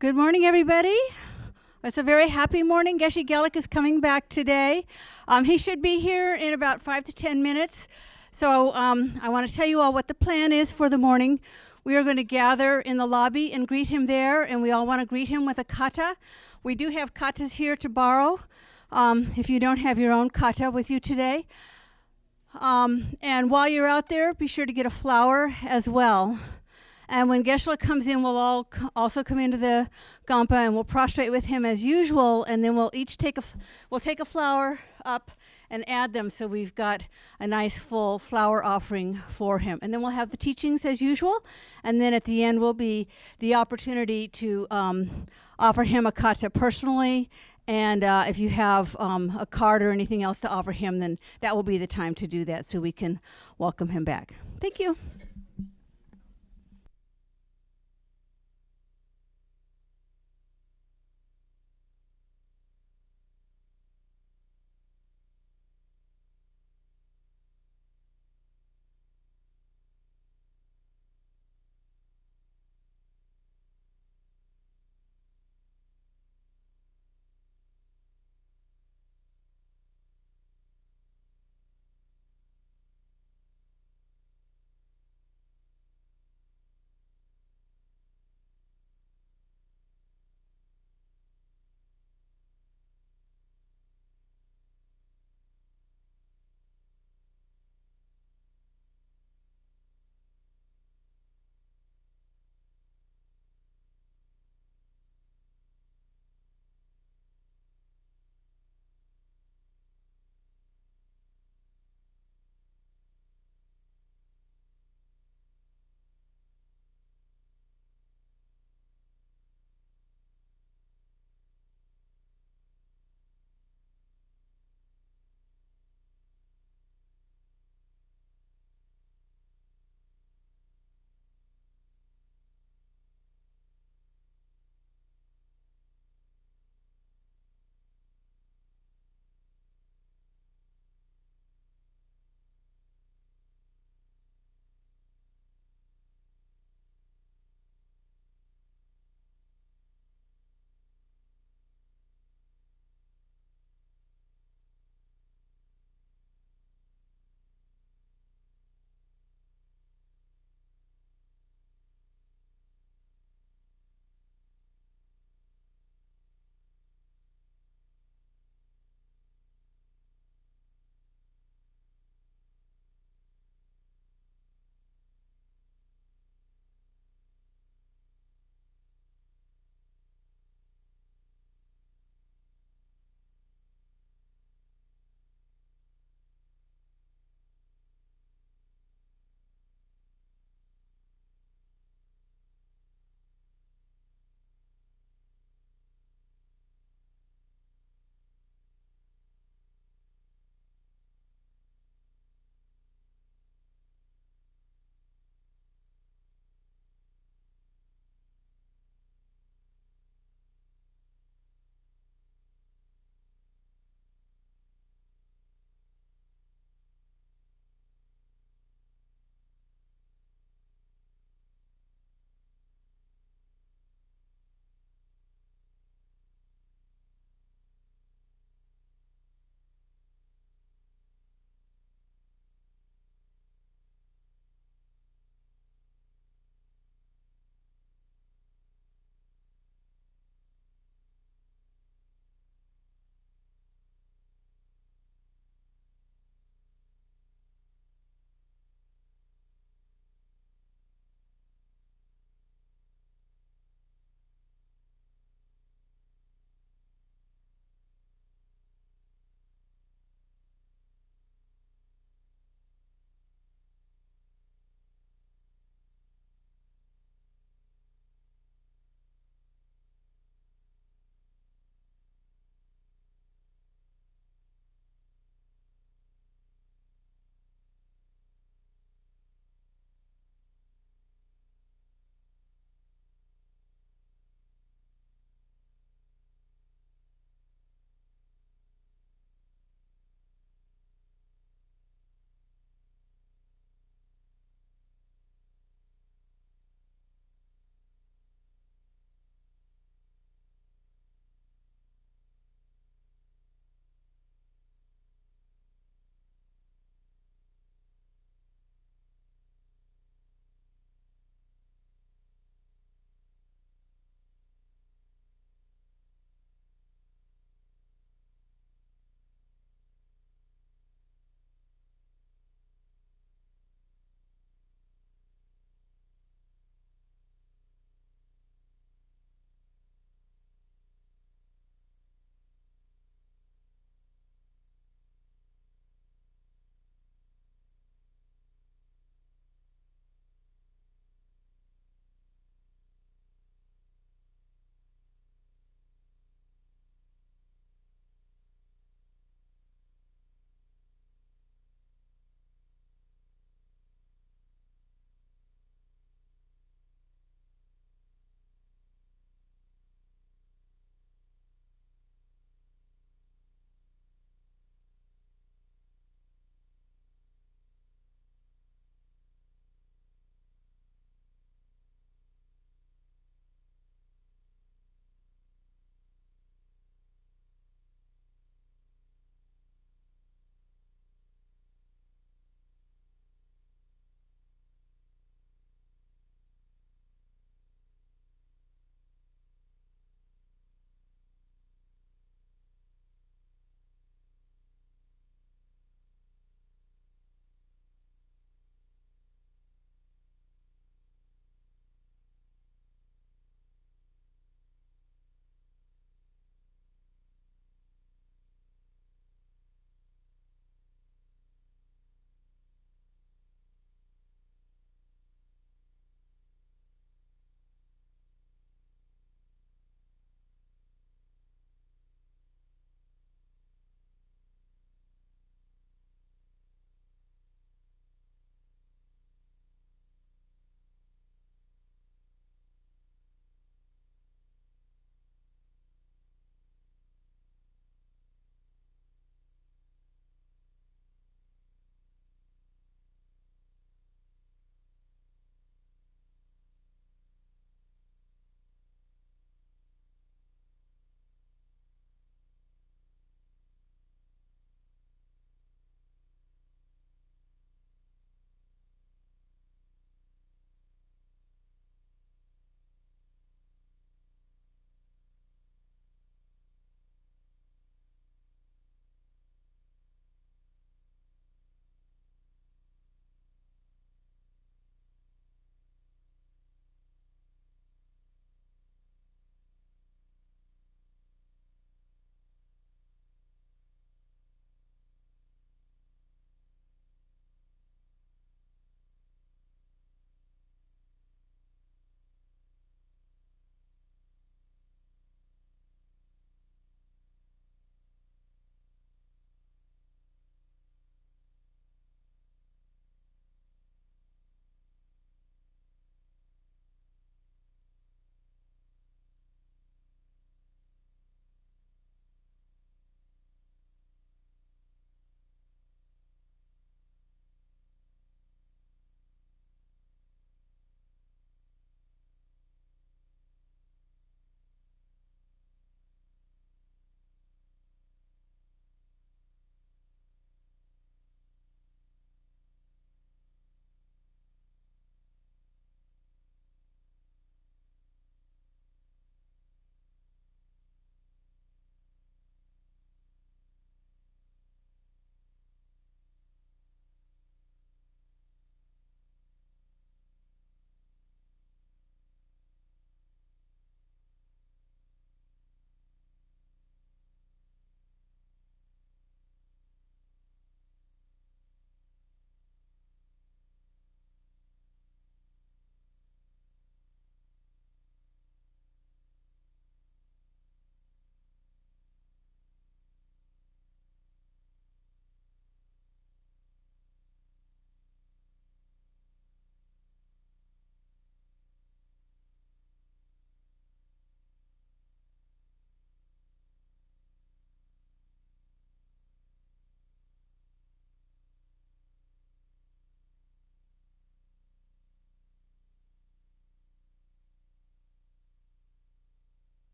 Good morning, everybody. It's a very happy morning. Geshe Gelek is coming back today. He should be here in about 5 to 10 minutes. So I want to tell you all what the plan is for the morning. We are going to gather in the lobby and greet him there, and we all want to greet him with a kata. We do have katas here to borrow if you don't have your own kata with you today. And while you're out there, be sure to get a flower as well. And when Geshe-la comes in, we'll all also come into the gompa and we'll prostrate with him as usual, and then we'll each take a flower up and add them so we've got a nice full flower offering for him. And then we'll have the teachings as usual, and then at the end will be the opportunity to offer him a kata personally, and if you have a card or anything else to offer him, then that will be the time to do that so we can welcome him back. Thank you.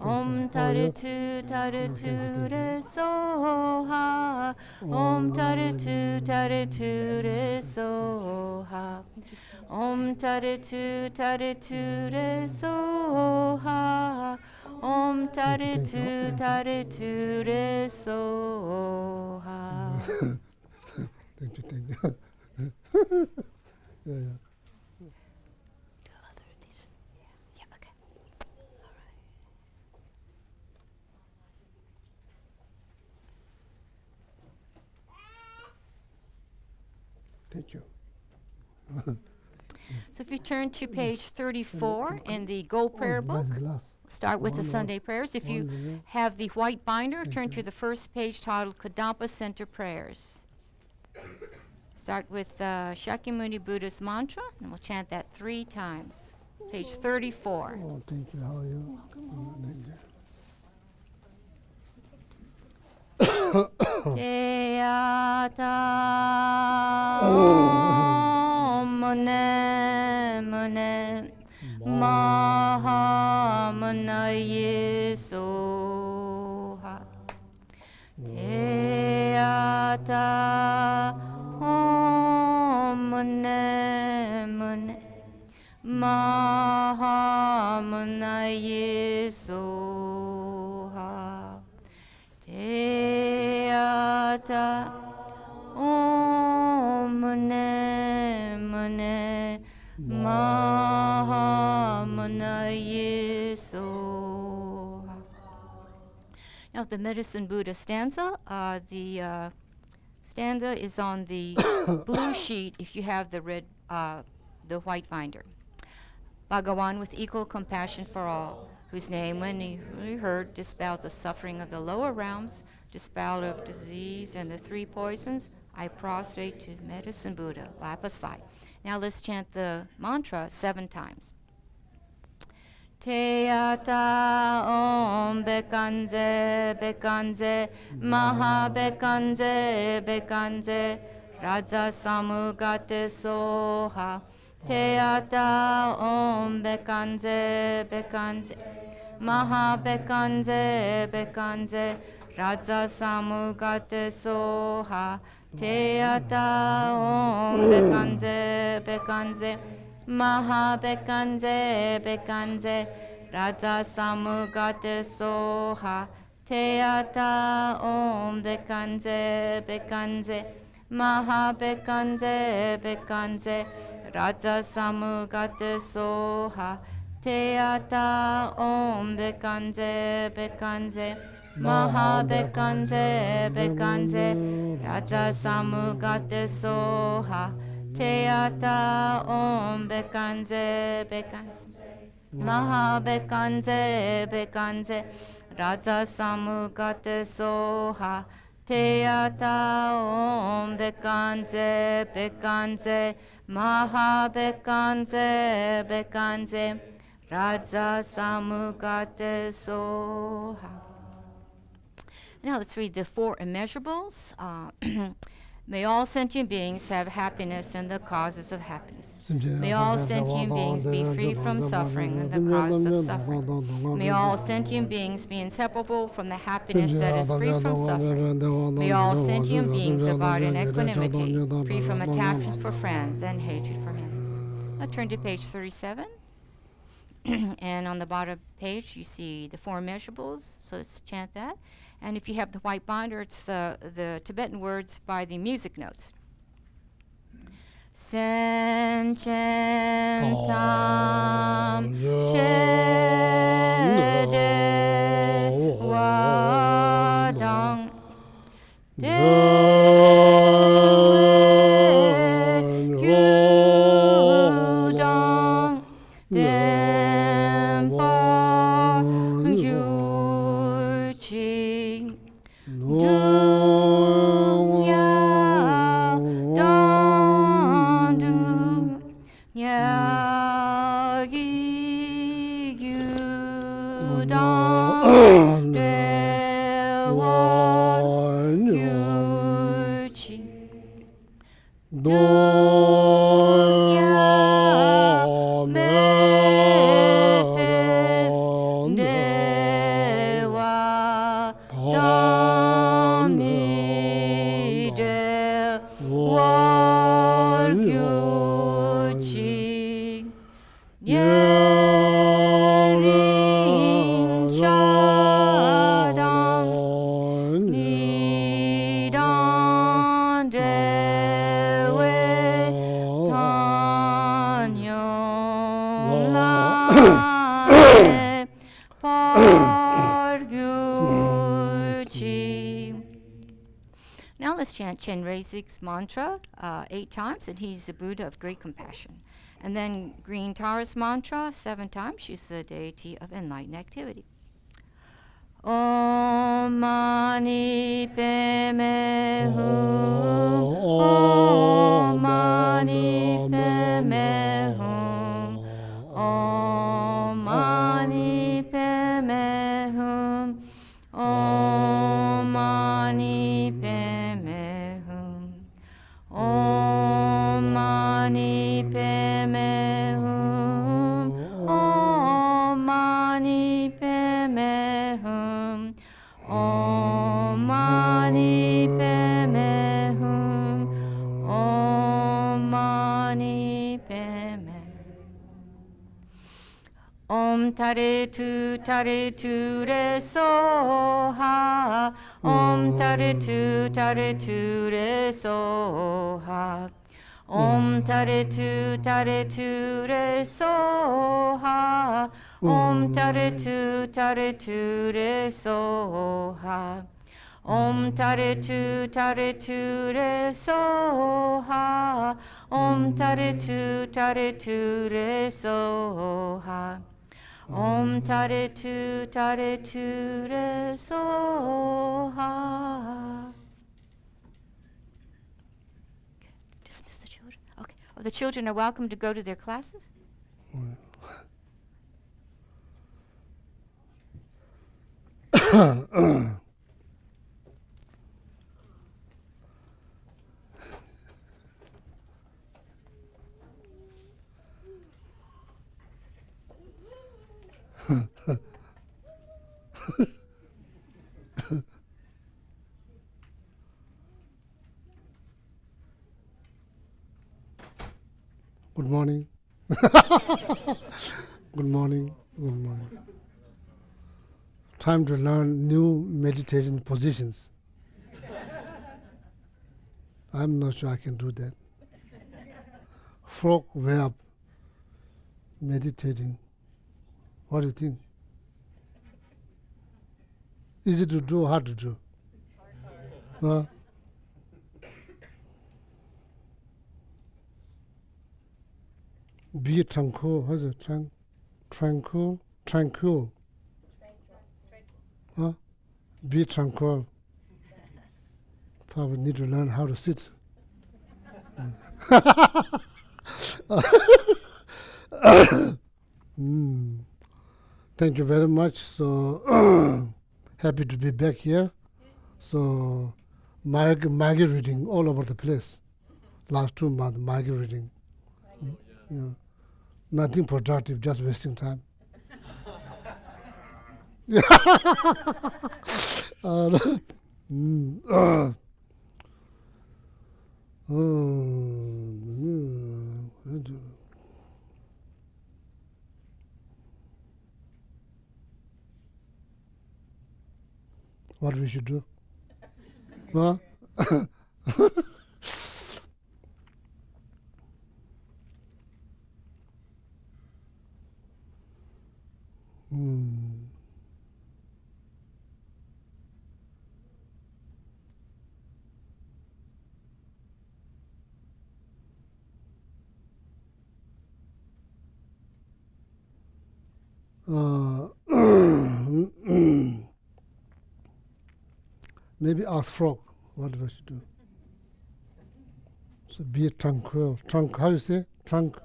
Om tare tu re so ha. Om tare tu re so ha. Om tare tu re so ha. Om tare tu re so ha. Thank you, thank you. Yeah, yeah. Do other of these. Yeah, okay. All right. Thank you. So if you turn to page 34 in the Go Prayer book, start with the Sunday prayers. If you have the white binder, turn to the first page titled Kadampa Center Prayers. Start with Shakyamuni Buddha's mantra, and we'll chant that 3 times. Page 34. Oh, thank you. How are you? Thank you. Jeyata Om Mune Mune Maha Munaye Soha Jeyata Om Mune Mune Maha Munaye Soha Teata Om Mune Mune Maha Munaye Soha. Now the Medicine Buddha stanza, the stanza is on the blue sheet if you have the red, the white binder. Bhagawan with equal compassion for all, whose name, when he heard, dispels the suffering of the lower realms, dispel of disease and the 3 poisons, I prostrate to Medicine Buddha, lap aside. Now let's chant the mantra 7 times. Teata Om Bekanze Bekanze Maha Bekanze Bekanze Raja Samugate Soha Teata Om Bekanze Bekanze Maha Bekanze Bekanze Raja Samugate Soha Teata Om Bekanze Bekanze Maha Bekanze Bekanze Raja Samugate Soha Teata Om Bekanze Bekanze Maha Bekanze Bekanze Raja Samugate Soha Teata Om Bekanze Bekanze Maha Bekanze Bekanze Raja Samugate Soha Teata Om Bekanze Bekanze Maha Bekanze Bekanze Raja Samugate Soha Teata Om Bekanze Bekanze Maha Bekanze Bekanze Raja Samugate Soha. Now let's read the 4 immeasurables. May all sentient beings have happiness and the causes of happiness. May all sentient beings be free from suffering and the causes of suffering. May all sentient beings be inseparable from the happiness that is free from suffering. May all sentient beings abide in equanimity, free from attachment for friends and hatred for enemies. Now turn to page 37. And on the bottom page, you see the 4 immeasurables. So let's chant that. And if you have the white binder, it's the Tibetan words by the music notes. Sen chen tam che de wa dang de gyu dang den pa yu chi dung ya dang du ya gi gyu dang de wa yu chi dung ya me pe de now let's chant Chenrezig's mantra 8 times, and he's the Buddha of great compassion. And then Green Tara's mantra 7 times. She's the deity of enlightened activity. Om Mani Padme Hum. Om Mani Padme Hum. Om Mani Padme Hum. Om Mani Padme Hum. Om Mani Padme Hum. Om Mani Padme Hum. Om Mani Padme Hum. Om Mani Padme. Om Tare Tu Re Soha. Om Tare Tu Re Soha. Om Tare Tu Re Soha. Om Tare Tu Re Soha. Om Tare Tu Re Soha. Om Tare Tu Re Soha. Om Tare Tu Re Soha. Dismiss the children. Okay. Oh, the children are welcome to go to their classes. Good morning. Good morning. Good morning. Time to learn new meditation positions. I'm not sure I can do that. Frog way up, meditating. What do you think? Easy to do, hard to do? Be tranquil. How's it? Tranquil. Be tranquil. Probably need to learn how to sit. Thank you very much. So happy to be back here. So migrating all over the place. Last 2 months migrating. Nothing productive, just wasting time. What we should do? Huh? Maybe ask frog what we should do. So be tranquil. How you say? Tranquil.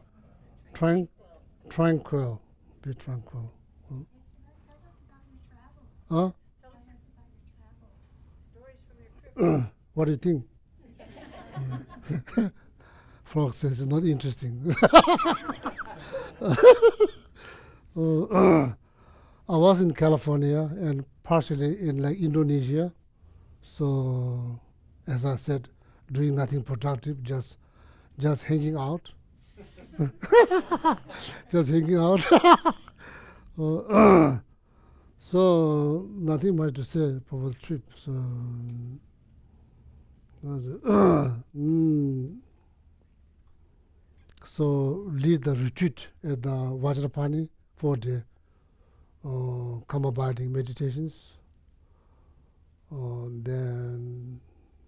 Be tranquil. Huh? What do you think? Frog says it's not interesting. I was in California and partially in Indonesia. So, as I said, doing nothing productive, just hanging out. Just hanging out. So, nothing much to say for the trip. So, lead the retreat at the Vajrapani for the karma abiding meditations. Then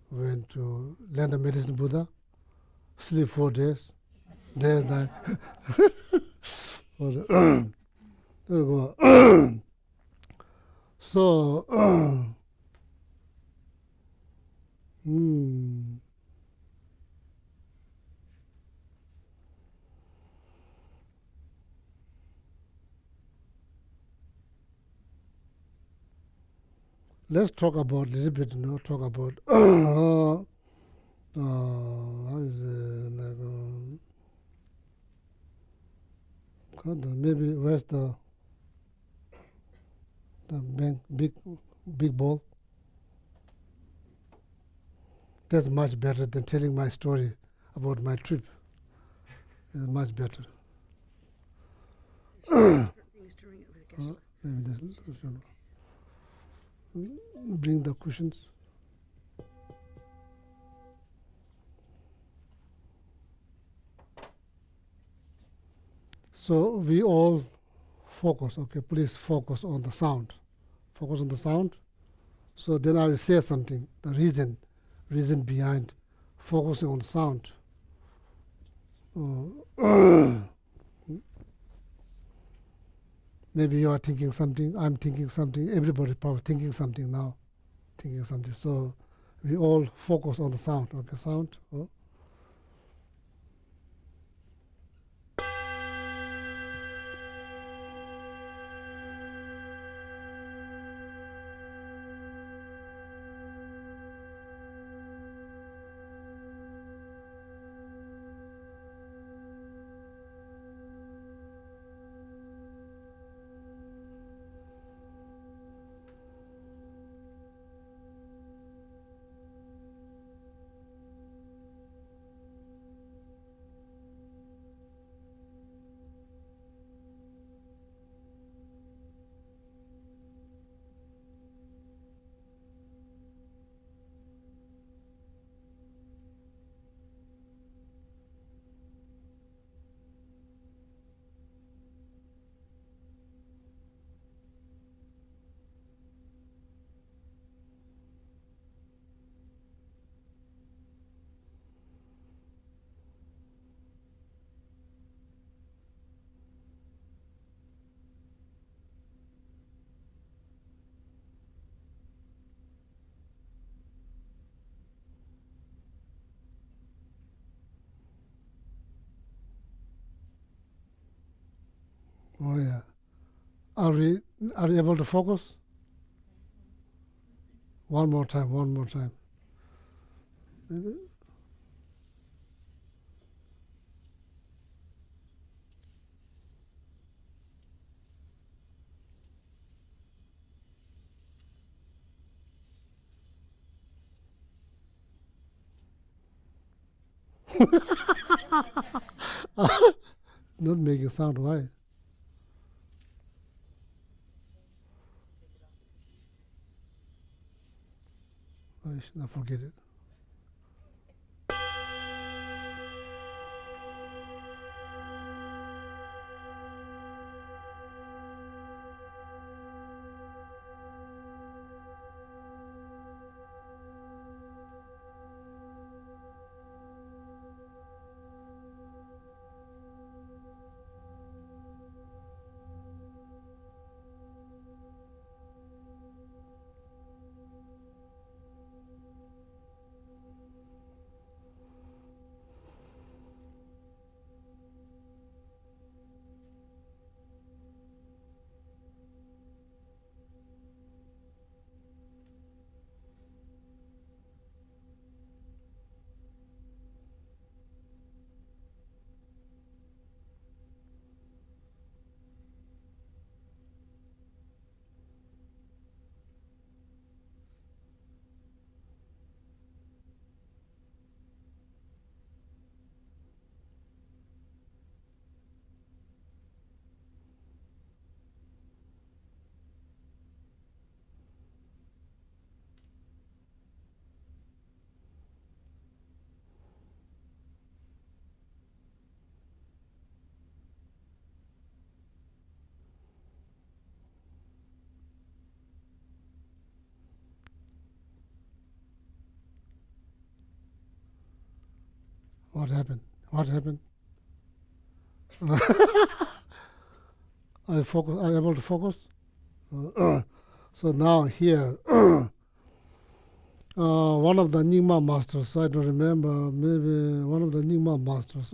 went to land of medicine Buddha, sleep 4 days, day and night. So, let's talk about a little bit, talk about how is it, like, maybe where's the big ball? That's much better than telling my story about my trip. It's much better. Maybe bring the cushions. So we all focus, okay, please focus on the sound. Focus on the sound. So then I will say something, the reason behind focusing on sound. Maybe you are thinking something, I'm thinking something, everybody probably thinking something now, thinking something. So we all focus on the sound, okay, sound. Oh yeah. Are we able to focus? One more time. Maybe. Not making sound, why? I should not forget it. What happened? What happened? Are you able to focus? So now here, one of the Nyingma masters, I don't remember, maybe one of the Nyingma masters,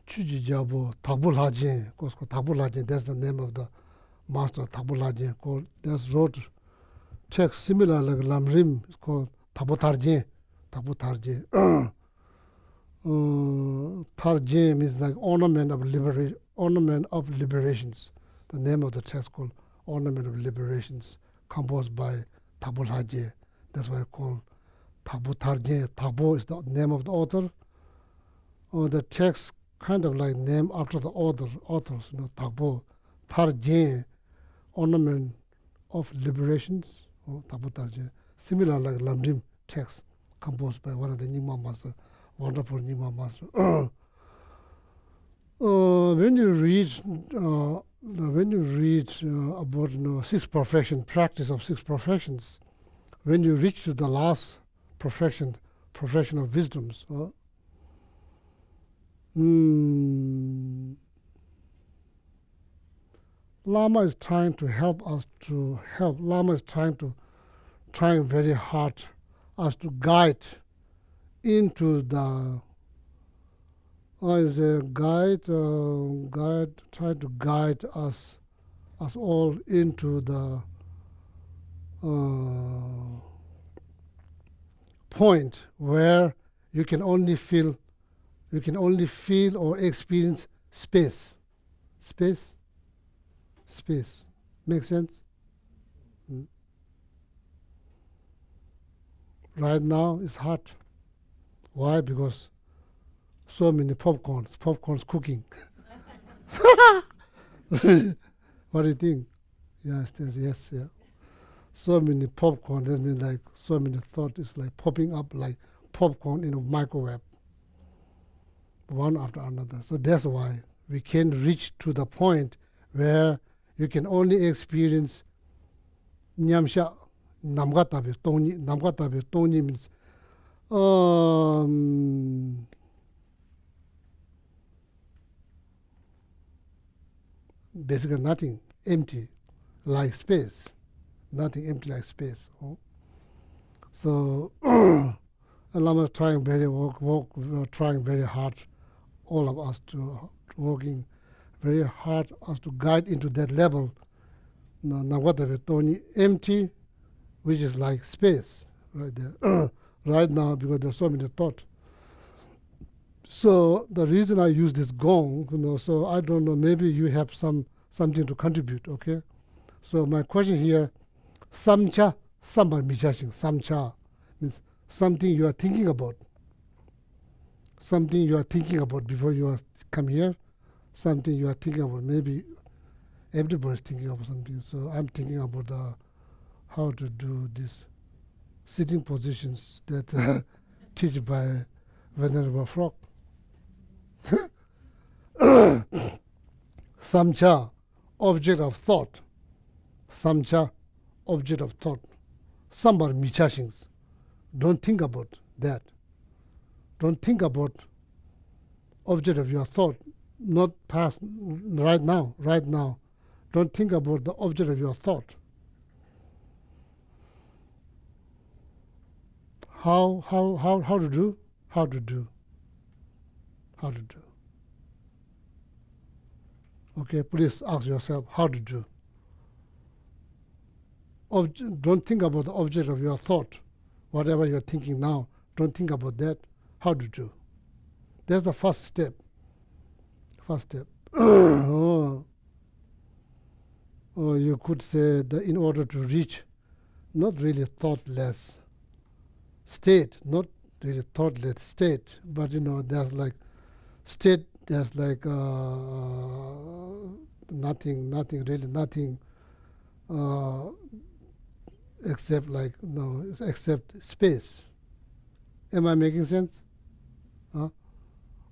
Chuji Jabo, Tabul Hajin, Tabul Hajin, that's the name of the master, Tabul Hajin, called, that's wrote text similar like Lamrim, it's called Tabutarjin, Tabutarjin. Tarjim is like ornament of liberations. The name of the text called Ornament of Liberations, composed by Tabul Hajj. That's why I call Tabu Tarjim. Tabu is the name of the author. Or the text kind of like name after the authors, Tabu. Tarjim, Ornament of Liberations, Tabu Tarjim. Similar like Lamrim text, composed by one of the Nyingma masters. Wonderful Nyingma master. When you read about six professions, practice of six professions, when you reach to the last profession of wisdoms, Lama is trying to help us to help. Lama is trying very hard us to guide into the is a guide try to guide us all into the point where you can only feel or experience space. Make sense? Right now it's hard. Why? Because so many popcorns cooking. What do you think? Yes, yeah. So many popcorn, that means like so many thoughts is like popping up like popcorn in a microwave, one after another. So that's why we can reach to the point where you can only experience nyamsha namgatabe toni means basically nothing, empty, like space. Nothing, empty like space. So Lama is trying trying very hard, all of us to working very hard us to guide into that level. Empty, which is like space, right there. Right now, because there's so many thoughts. So the reason I use this gong, so I don't know, maybe you have something to contribute, okay? So my question here, samcha, sambar michashing, samcha means something you are thinking about. Something you are thinking about before you come here, something you are thinking about. Maybe everybody's thinking about something. So I'm thinking about how to do this sitting positions that teach by Venerable Frog. Samcha, object of thought. Samcha, object of thought. Sambar michashings. Don't think about that. Don't think about object of your thought, not past, right now. Don't think about the object of your thought. How to do? How to do? Okay, please ask yourself how to do. Don't think about the object of your thought. Whatever you're thinking now, don't think about that. How to do? That's the first step. Or you could say that in order to reach not really thoughtless state, but there's like state, there's like nothing except space. Am I making sense?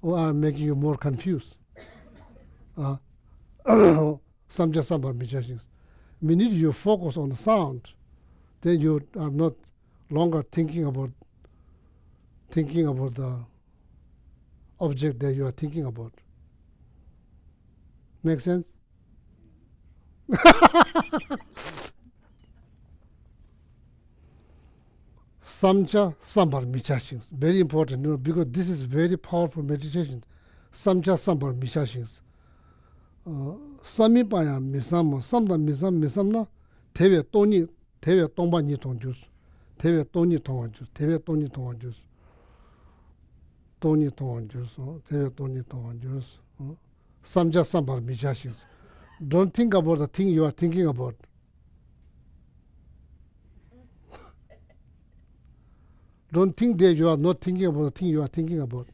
Or I'm making you more confused? Sambar michashings. minute you focus on the sound, then you are not longer thinking about the object that you are thinking about. Make sense? Samcha sambar michashings. Very important, because this is very powerful meditation. Samcha sambar michashings. Samipaya misam, samda misamna, teve tongba ni tongjus. Teve toni tongjus. Teve toni tongjus. Toni tongjus. Teve toni tongjus. Samcha sambar michashings. Don't think about the thing you are thinking about. Don't think that you are not thinking about the thing you are thinking about.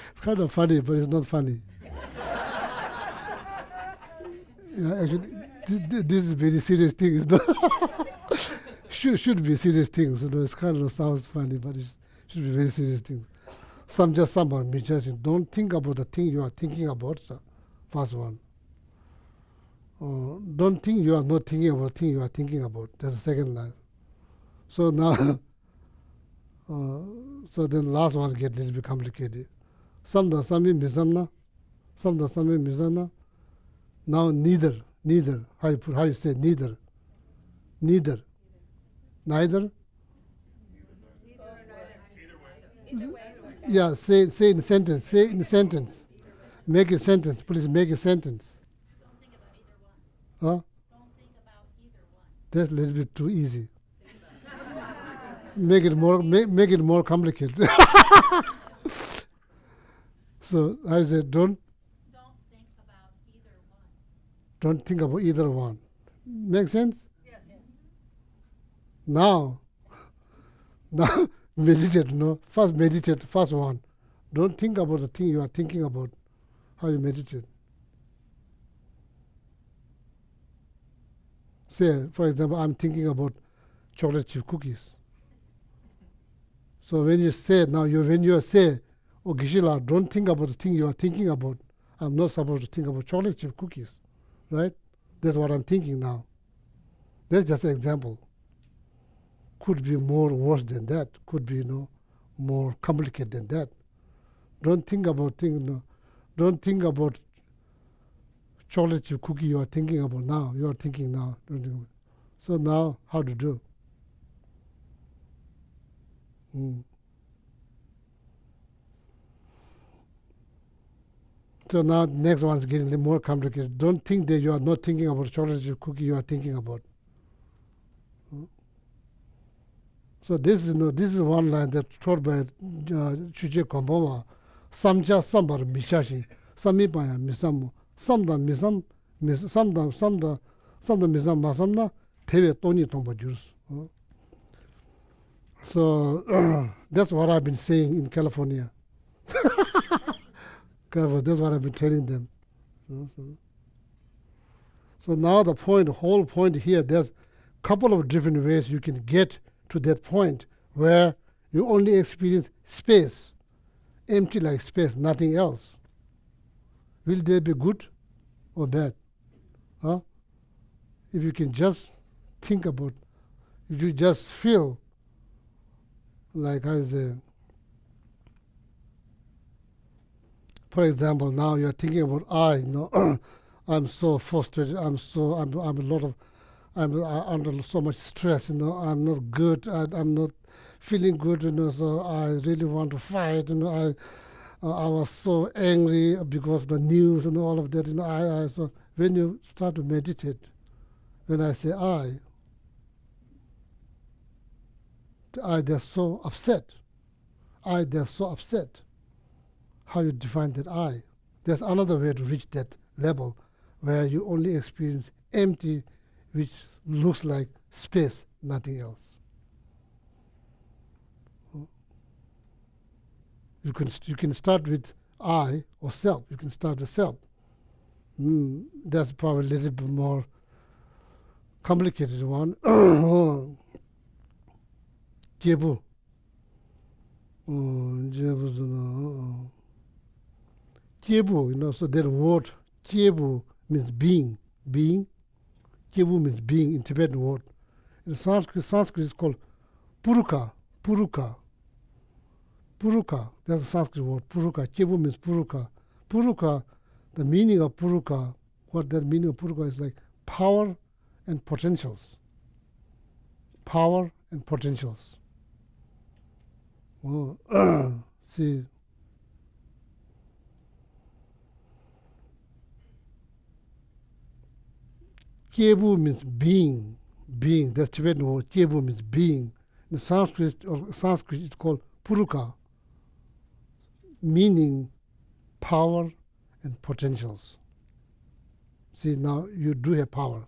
It's kind of funny, but it's not funny. Actually, this is a very serious thing. It's not should be serious things. It kind of sounds funny, but it should be very serious things. Samja sambar michashin. Don't think about the thing you are thinking about. First one. Don't think you are not thinking about the thing you are thinking about. That's the second line. So now, so then last one gets a little bit complicated. Samda sami misamna. Samda sami misamna. Now neither. How you say neither? Neither. Neither? Yeah, say in a sentence. Say in a sentence. Make a sentence. Please make a sentence. Huh? That's a little bit too easy. Make it more complicated. So I said, don't think about either one. Don't think about either one. Make sense? Yes. Now meditate. First meditate. First one. Don't think about the thing you are thinking about. How you meditate. Say, for example, I'm thinking about chocolate chip cookies. So when you say, when you say, oh, Geshe-la, don't think about the thing you are thinking about. I'm not supposed to think about chocolate chip cookies, right? That's what I'm thinking now. That's just an example. Could be more worse than that. Could be, more complicated than that. Don't think about Don't think about chocolate chip cookie you are thinking about now. You are thinking now. So now, how to do? So now, next one is getting a little more complicated. Don't think that you are not thinking about chocolate chip cookie you are thinking about. So this is one line that taught by Chuje Kadampa. Samcha sambar mishashi. Samipaya misamu. Samda misam. Samda misam masamna. Teve toni tongba jus. So that's what I've been saying in California. That's what I've been telling them. So now the whole point here, there's a couple of different ways you can get to that point where you only experience space, empty like space, nothing else. Will they be good or bad? Huh? If you can just think about, if you just feel like I say, for example, now you're thinking about I'm so frustrated. I'm under so much stress. I'm not good. I'm not feeling good. So I really want to fight. I was so angry because the news and all of that. So when you start to meditate, when I say they're so upset. They're so upset. How you define that I? There's another way to reach that level where you only experience empty, which looks like space, nothing else. You can start with I or self. You can start with self. That's probably a little bit more complicated one. Jebu. Jebu, so that word Jebu means being. Being. Jebu means being in Tibetan word. In Sanskrit is called Puruka. Puruka. Puruka. That's a Sanskrit word. Puruka. Jebu means Puruka. Puruka, the meaning of Puruka, what that meaning of Puruka is like power and potentials. Power and potentials. Oh, see. Jebu means being. Being. That's Tibetan word. Jebu means being. In Sanskrit it's called Puruka, meaning power and potentials. See, now you do have power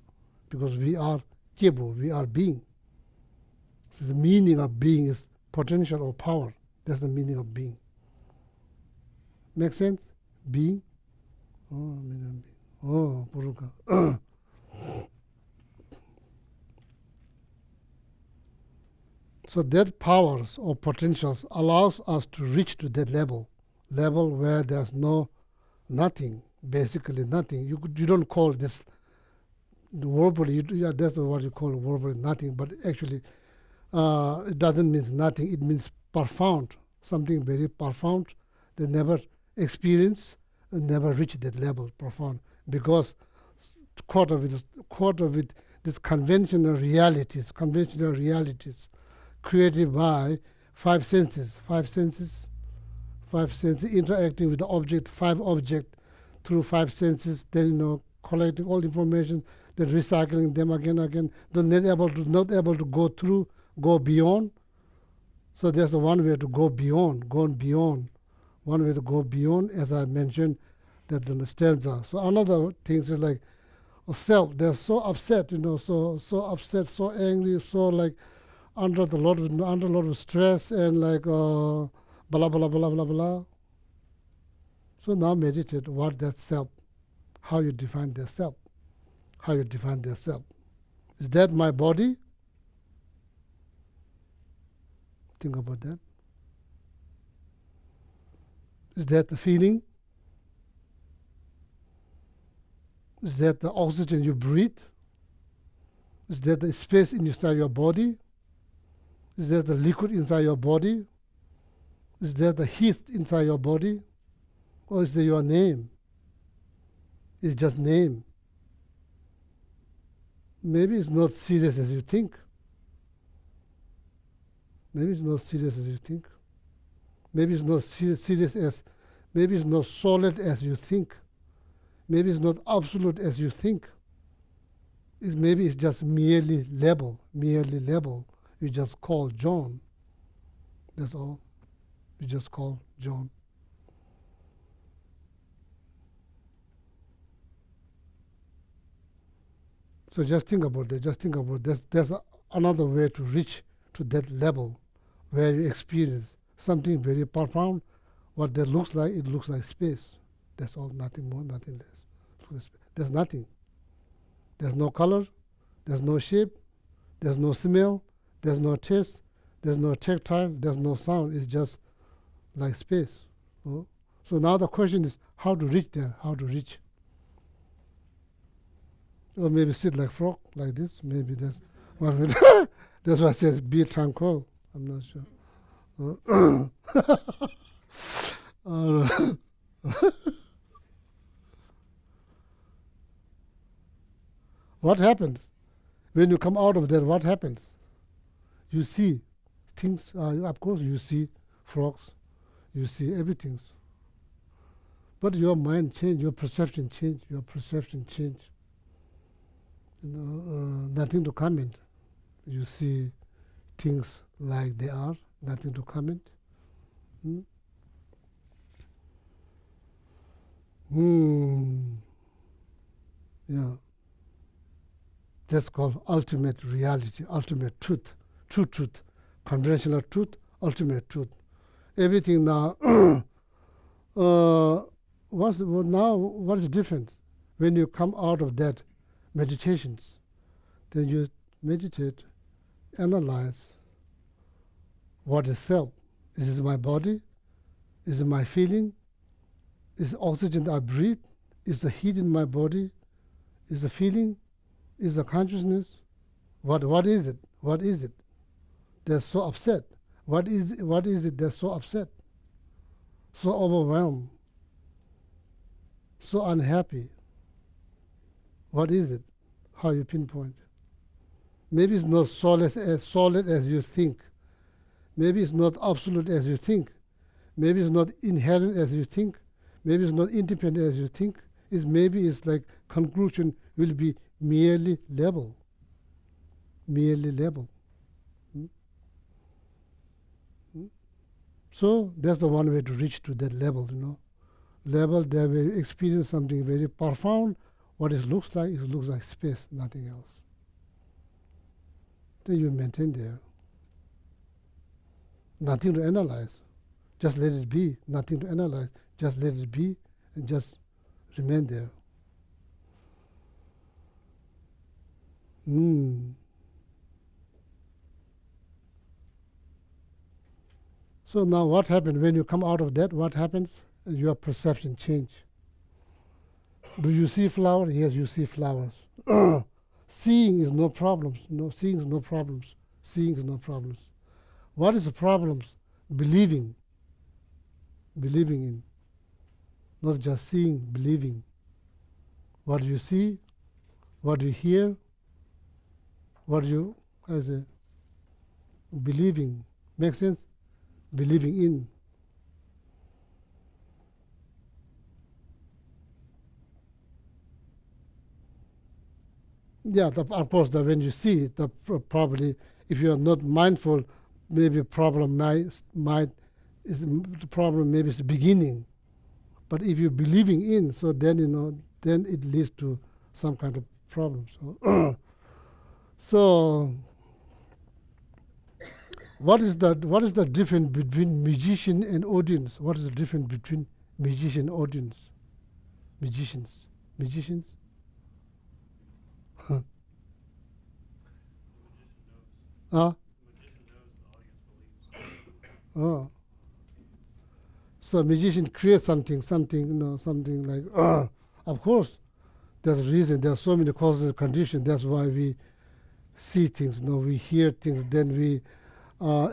because we are Jebu, we are being. So the meaning of being is potential or power. That's the meaning of being. Make sense? Being? Oh, meaning of being. Oh, Puruka. So that powers or potentials allows us to reach to that level where there's nothing, basically nothing. You don't call this verbally, that's what you call verbally nothing, but actually it doesn't mean nothing, it means profound, something very profound. They never experience and never reach that level, profound, because quarter with these conventional realities created by five senses interacting with the object, five objects through five senses, then collecting all information, then recycling them again, then not able to go beyond. So there's one way to go beyond. One way to go beyond, as I mentioned, that the stanza. So another thing is like self. They're so upset, so upset, so angry, so like under a lot of stress and like blah blah blah blah blah blah. So now meditate what that self, how you define their self, Is that my body? Think about that. Is that the feeling? Is that the oxygen you breathe? Is that the space inside your body? Is that the liquid inside your body? Is that the heat inside your body? Or is that your name? It's just name. Maybe it's not serious as you think. Maybe it's not serious as, maybe it's not solid as you think. Maybe it's not absolute as you think. Maybe it's just merely label. You just call John. That's all. You just call John. So just think about that. There's another way to reach to that level where you experience something very profound. What that looks like, it looks like space. That's all, nothing more, nothing less. There's nothing. There's no color, there's no shape, there's no smell, there's no taste, there's no tactile, there's no sound. It's just like space. So now the question is how to reach there, Or maybe sit like frog, like this. Maybe that's one way. That's why it says be tranquil. I'm not sure. What happens? When you come out of there, what happens? You see things, of course you see frogs, you see everything. But your mind change, your perception change. Nothing to comment. You see things like they are, nothing to comment. Yeah. That's called ultimate reality, ultimate truth, true truth, conventional truth, ultimate truth. Everything now, what is the difference? When you come out of that meditations, then you meditate, analyze what is self. Is this my body? Is it my feeling? Is the oxygen I breathe? Is the heat in my body? Is the feeling? Is the consciousness? What is it? What is it? They're so upset. What is it they're so upset? So overwhelmed. So unhappy. What is it? How you pinpoint? Maybe it's not solid as you think. Maybe it's not absolute as you think. Maybe it's not inherent as you think. Maybe it's not independent as you think. Maybe it's like conclusion will be merely level. Merely level. So that's the one way to reach to that level, Level that we experience something very profound. What it looks like space, nothing else. Then you maintain there. Nothing to analyze. Just let it be. Nothing to analyze. Just let it be and just remain there. So now what happens when you come out of that? What happens? Your perception change. Do you see flowers? Yes, you see flowers. Seeing is no problems. Seeing is no problems. Seeing is no problems. What is the problems? Believing. Believing in. Not just seeing, believing. What you see, what you hear, what you believing. Makes sense? Believing in. Yeah, of course, when you see it, probably if you are not mindful, maybe problem the problem maybe it's the beginning. But if you're believing in, so then then it leads to some kind of problem. So what is the difference between musician and audience? What is the difference between musician and audience? Musicians. Oh. So musician creates something like, of course, there's a reason. There are so many causes and conditions. That's why we see things, we hear things, then we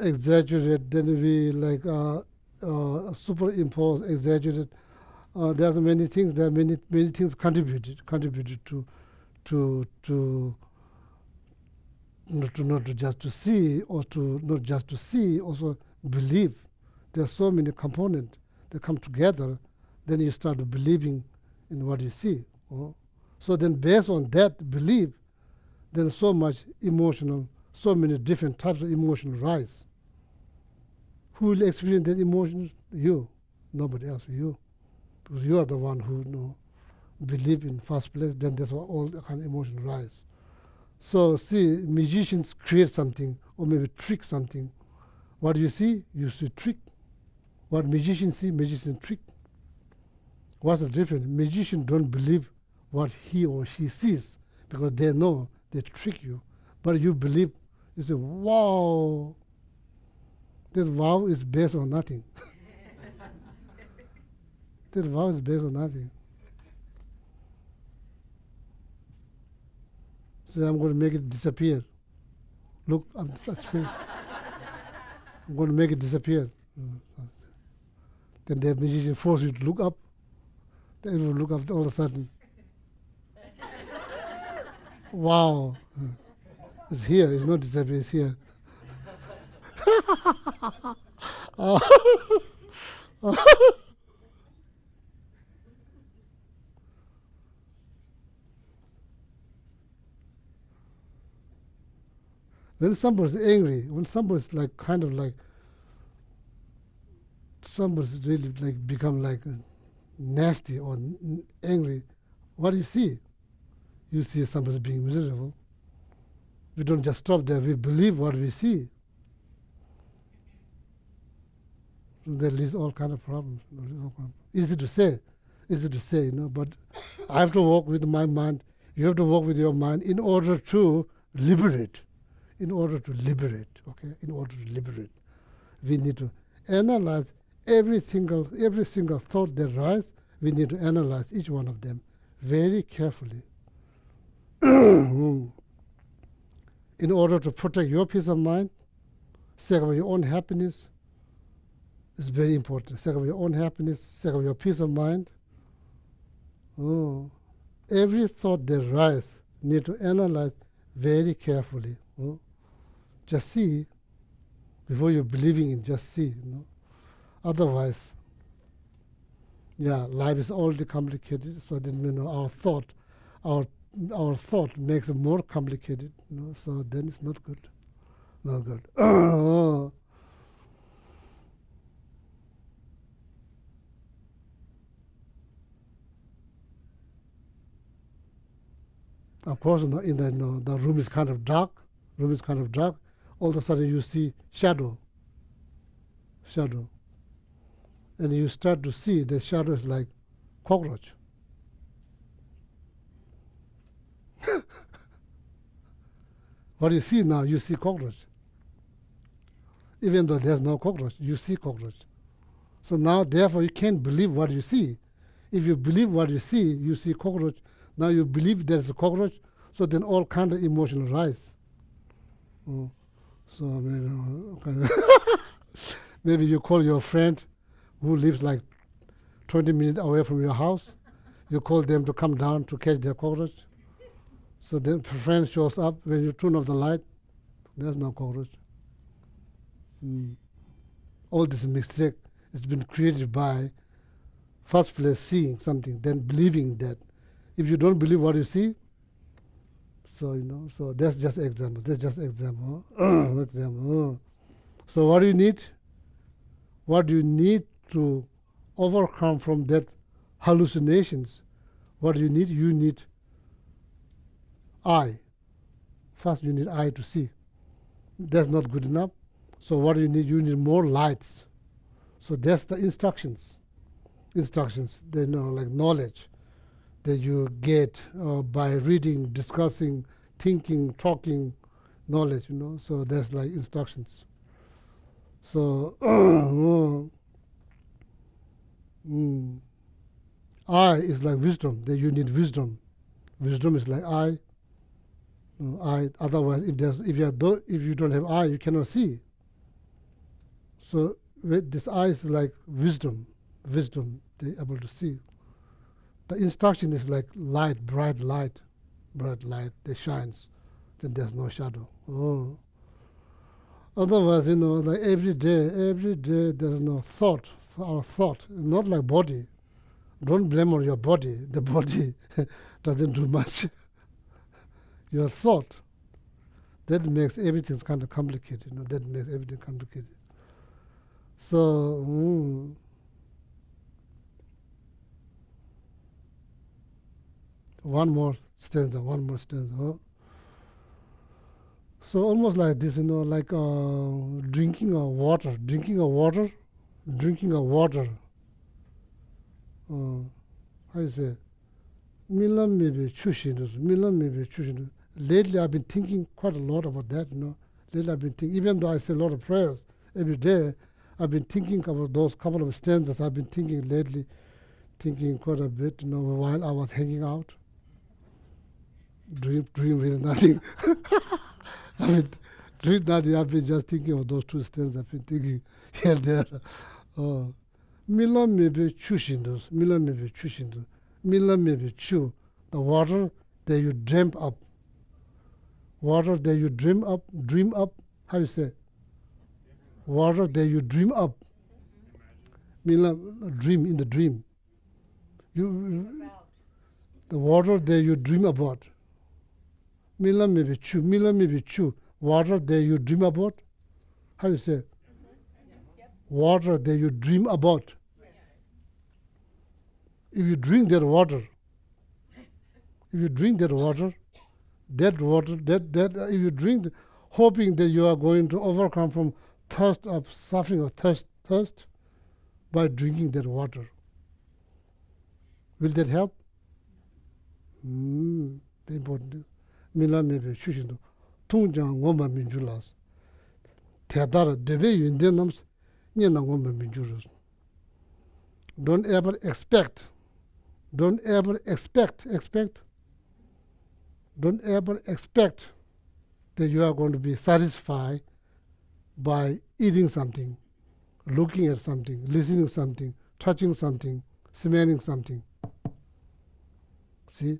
exaggerate, then we superimpose, exaggerate. There's many things. There are many things contributed to not just to see, or to not just to see, also believe. There are so many components that come together. Then you start believing in what you see. So then, based on that belief, then so much emotional, so many different types of emotion rise. Who will experience that emotion? You, nobody else. You, because you are the one who believe in first place. Then that's why all the kind of emotion rise. So see, musicians create something or maybe trick something. What you see trick. What musicians see, musicians trick. What's the difference? Musicians don't believe what he or she sees because they know they trick you. But you believe, you say, wow. That wow is based on nothing. That wow is based on nothing. So I'm going to make it disappear. Look, I'm going to make it disappear. Then the musician force you to look up. Then you look up all of a sudden. Wow. It's here. It's not disappear. It's here. When somebody's angry, when somebody's somebody's really become nasty or angry, what do you see? You see somebody being miserable. We don't just stop there. We believe what we see. So that leads all kind of problems. Easy to say, but I have to work with my mind. You have to work with your mind in order to liberate. In order to liberate, we need to analyze every single thought that rises. we need to analyze each one of them very carefully. In order to protect your peace of mind, sake of your own happiness is very important. Sake of your own happiness, sake of your peace of mind. Every thought that rises need to analyze very carefully. Just see before you're believing in. Just see. Otherwise, life is already complicated. So then our thought makes it more complicated. So then it's not good. Not good. Of course, in the room is kind of dark. All of a sudden you see shadow. And you start to see the shadow is like cockroach. What do you see now? You see cockroach. Even though there's no cockroach, you see cockroach. So now, therefore, you can't believe what you see. If you believe what you see cockroach. Now you believe there's a cockroach, so then all kind of emotions rise. So maybe, maybe you call your friend who lives like 20 minutes away from your house. You call them to come down to catch their cockroach. So then friend shows up. When you turn off the light, there's no cockroach. All this mistake has been created by first place seeing something, then believing that. If you don't believe what you see, so so that's just example. Example. So what do you need? What do you need to overcome from that hallucinations? What do you need? You need eye. First, you need eye to see. That's not good enough. So what do you need? You need more lights. So that's the instructions. They know, like knowledge that you get by reading, discussing, thinking, talking, knowledge, So that's like instructions. So eye is like wisdom. That you need wisdom. Wisdom is like eye. Eye. Otherwise, if you don't have eye, you cannot see. So this eye is like wisdom. They're able to see. The instruction is like light, bright light, that shines. Then there's no shadow. Otherwise, like every day there's no thought. Our thought, not like body. Don't blame on your body. The body doesn't do much. Your thought, that makes everything kind of complicated. That makes everything complicated. So, one more stanza. So almost like this, like drinking of water. How you say? Milan maybe chushin. Lately I've been thinking quite a lot about that, Lately I've been thinking, even though I say a lot of prayers every day, I've been thinking about those couple of stanzas. I've been thinking quite a bit, while I was hanging out. Doing really nothing. I mean, doing nothing. I've been just thinking of those two stanzas. I've been thinking here and there. Milan maybe chushindos. Milan maybe chew. The water that you dream up. Dream up. How you say? Water that you dream up. Milan, dream in the dream. The water that you dream about. Milan maybe chew. Water that you dream about. How you say? Water that you dream about. If you drink that water, if you drink hoping that you are going to overcome from thirst of suffering of thirst by drinking that water. Will that help? Very important. Milan maybe shushindo. Tungjang gompa minjulas. Teatara debe yundenams nyena gompa minjurus. Don't ever expect Don't ever expect. Don't ever expect that you are going to be satisfied by eating something, looking at something, listening to something, touching something, smelling something. See?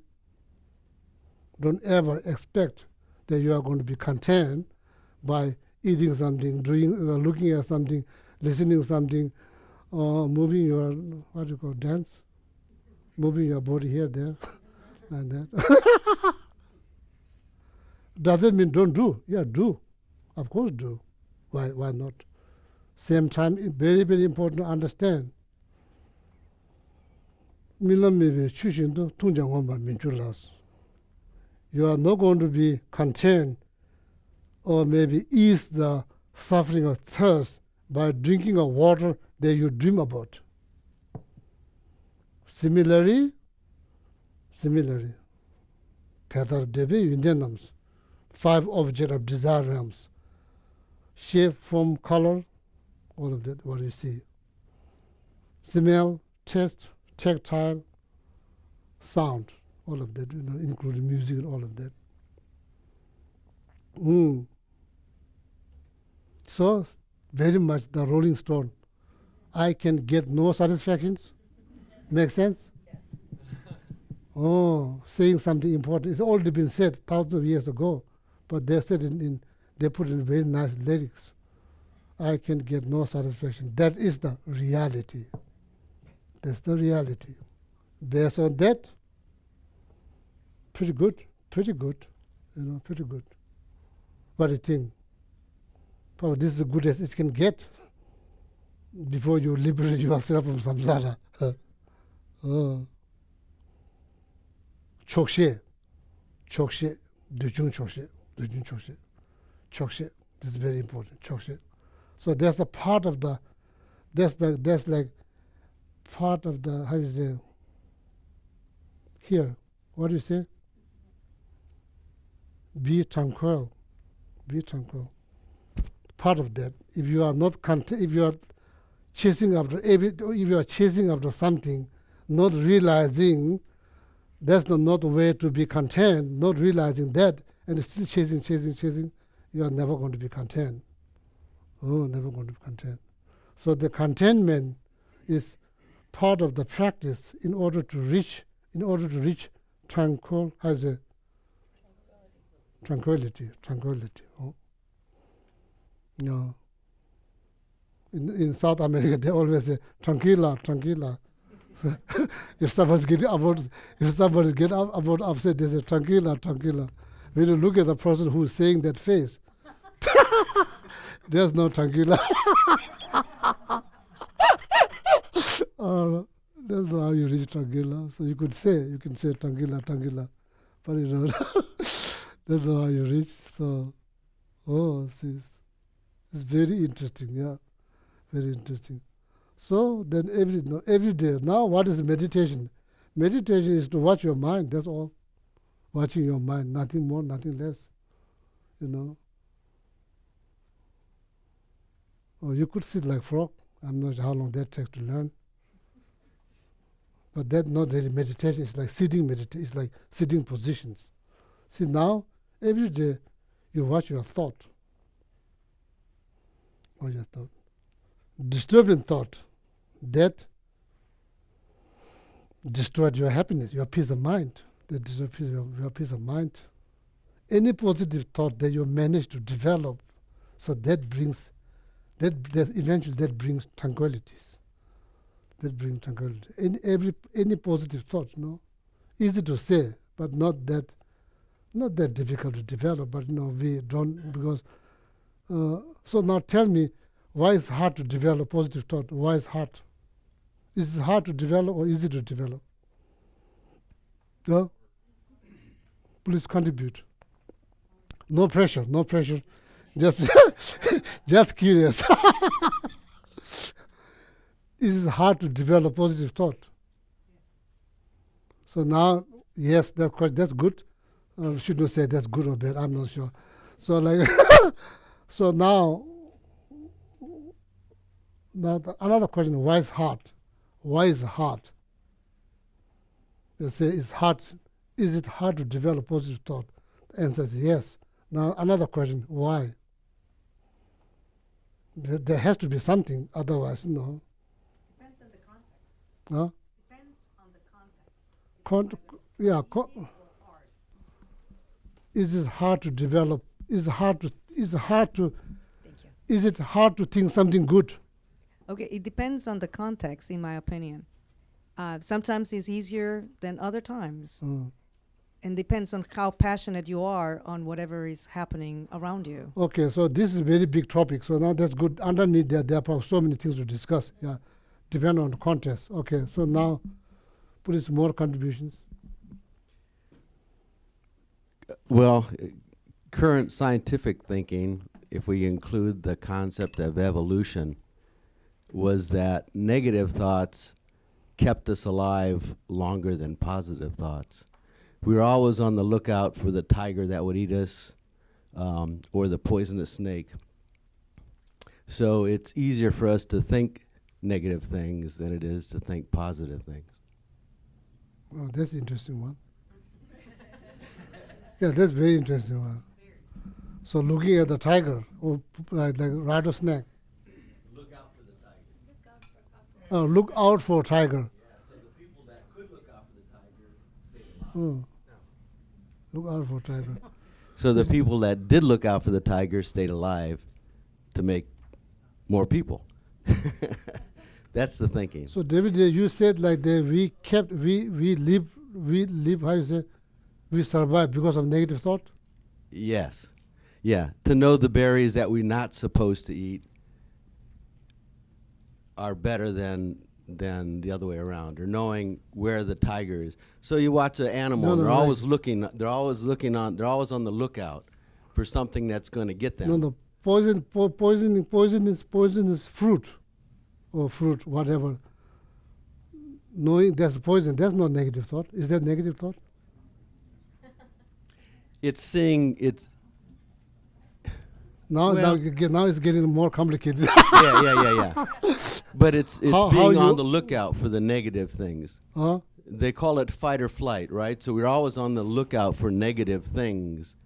Don't ever expect that you are going to be content by eating something, looking at something, listening to something, moving your, what do you call, dance? Moving your body here, there, like that. Does that mean don't do? Yeah, do. Of course do. Why not? Same time, very, very important to understand. You are not going to be content or maybe ease the suffering of thirst by drinking of water that you dream about. Similarly, katas devi yundenams, 5 objects of desire realms, shape, form, color, all of that, what you see. Smell, taste, tactile, sound, all of that, including music and all of that. So, very much the Rolling Stone. I can get no satisfactions. Make sense? Saying something important. It's already been said thousands of years ago, but they said they put in very nice lyrics. I can get no satisfaction. That is the reality. That's the reality. Based on that, pretty good. Pretty good. What do you think? Probably this is as good as it can get before you liberate yourself from samsara. Chokshe, dujung chokshe. Chokshe, this is very important. Chokshe. So that's a part of the, that's like part of the, how you say, here, what do you say? Be tranquil. Part of that. If you are not if you are chasing after something, not realizing that's not the way to be content, not realizing that, and still chasing, you are never going to be content. Never going to be content. So the contentment is part of the practice in order to reach tranquil, how is it? Tranquility. In South America, they always say tranquila. If somebody's getting about upset, they say tranquila. When you look at the person who's saying that face, there's no tranquila. That's not how you reach tranquila. So you can say tranquila, but that's not how you reach. So, it's very interesting, yeah, very interesting. So then every day, now what is meditation? Meditation is to watch your mind, that's all. Watching your mind, nothing more, nothing less, Or you could sit like frog. I'm not sure how long that takes to learn. But that's not really meditation, it's like sitting meditation, it's like sitting positions. See now, every day you watch your thought. Disturbing thought, that destroyed your happiness, your peace of mind. That destroys your peace of mind. Any positive thought that you manage to develop, so that brings, eventually that brings tranquilities. That brings tranquility. Any positive thought, easy to say, but not that difficult to develop. But we don't, because. So now tell me, why is it hard to develop positive thought? Why is it hard? Is it hard to develop or easy to develop? Please contribute. No pressure. Just, just curious. Is it hard to develop positive thought? So now, yes, that's good. Should not say that's good or bad. I'm not sure. So like. So now another question, why is hard? Why is hard? You say it's hard. Is it hard to develop positive thought? The answer is yes. Now another question: why? There has to be something, otherwise, no. Depends on the context. Huh? Depends on the context. Yeah. Easy or hard. Is it hard to develop? Is it hard to? Thank you. Is it hard to think something good? Okay, it depends on the context, in my opinion. Sometimes it's easier than other times. And depends on how passionate you are on whatever is happening around you. Okay, so this is a very big topic. So now that's good. Underneath there are probably so many things to discuss. Yeah, depend on the context. Okay, so now, please more contributions. Well, current scientific thinking, if we include the concept of evolution, was that negative thoughts kept us alive longer than positive thoughts. We were always on the lookout for the tiger that would eat us, or the poisonous snake. So it's easier for us to think negative things than it is to think positive things. Oh, that's an interesting one. Yeah, that's very interesting one. So looking at the tiger, or like rattlesnake. Look out for the tiger. Oh, look out for tiger. Yeah, so the people that could look out for the tiger stayed alive. Look out for tiger. So the people that did look out for the tiger stayed alive to make more people. That's the thinking. So David, you said like that we live, how you say, we survive because of negative thought? Yes. Yeah. To know the berries that we're not supposed to eat are better than the other way around, or knowing where the tiger is. So you watch an animal, they're always looking on the lookout for something that's going to get them. No, poison is fruit, or fruit, whatever. Knowing that's poison, that's not negative thought. Is that negative thought? It's seeing it's Now Well- now it's getting more complicated. yeah. But it's How being you- on the lookout for the negative things. Huh? They call it fight or flight, right? So we're always on the lookout for negative things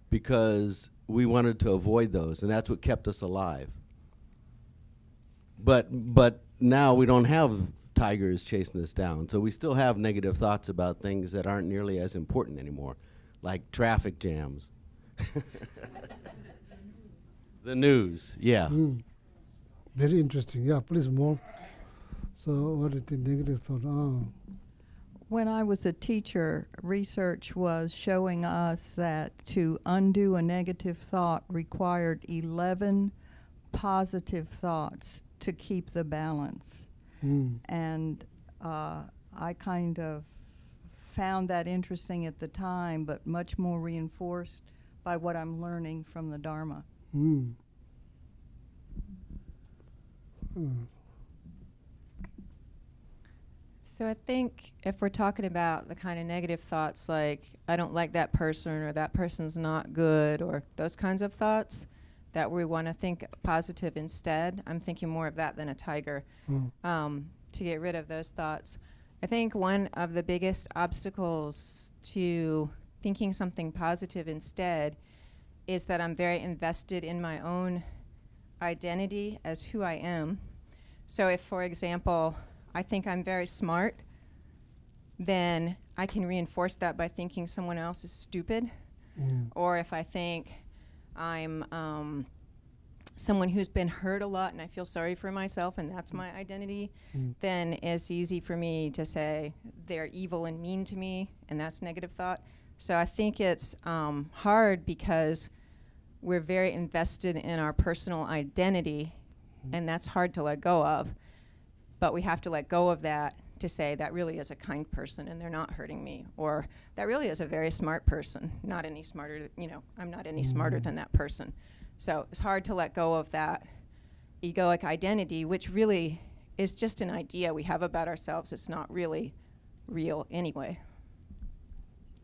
because we wanted to avoid those, and that's what kept us alive. But now we don't have tigers chasing us down, so we still have negative thoughts about things that aren't nearly as important anymore, like traffic jams. The news, yeah. Very interesting. Yeah, please more. So what is the negative thought? Oh. When I was a teacher, research was showing us that to undo a negative thought required 11 positive thoughts to keep the balance. And I kind of found that interesting at the time, but much more reinforced by what I'm learning from the Dharma. So I think if we're talking about the kind of negative thoughts like, I don't like that person, or that person's not good, or those kinds of thoughts, that we want to think positive instead, I'm thinking more of that than a tiger, to get rid of those thoughts. I think one of the biggest obstacles to thinking something positive instead is that I'm very invested in my own identity as who I am. So if, for example, I think I'm very smart, then I can reinforce that by thinking someone else is stupid. Or if I think I'm someone who's been hurt a lot and I feel sorry for myself and that's my identity, then it's easy for me to say they're evil and mean to me, and that's negative thought. So I think it's hard because we're very invested in our personal identity, and that's hard to let go of. But we have to let go of that to say that really is a kind person and they're not hurting me, or that really is a very smart person, not any smarter, I'm not any smarter than that person. So it's hard to let go of that egoic identity, which really is just an idea we have about ourselves. It's not really real anyway.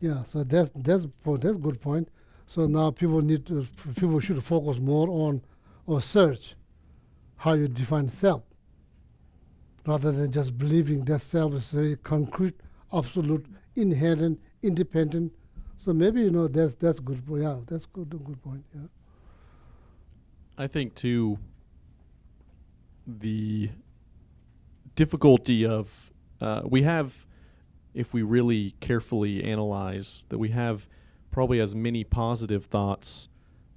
Yeah, so that's a good point. So now people should focus more on or search how you define self, rather than just believing that self is very concrete, absolute, inherent, independent. So maybe that's good. Yeah, that's good. A good point. Yeah. I think too, the difficulty of we have, if we really carefully analyze, that we have probably as many positive thoughts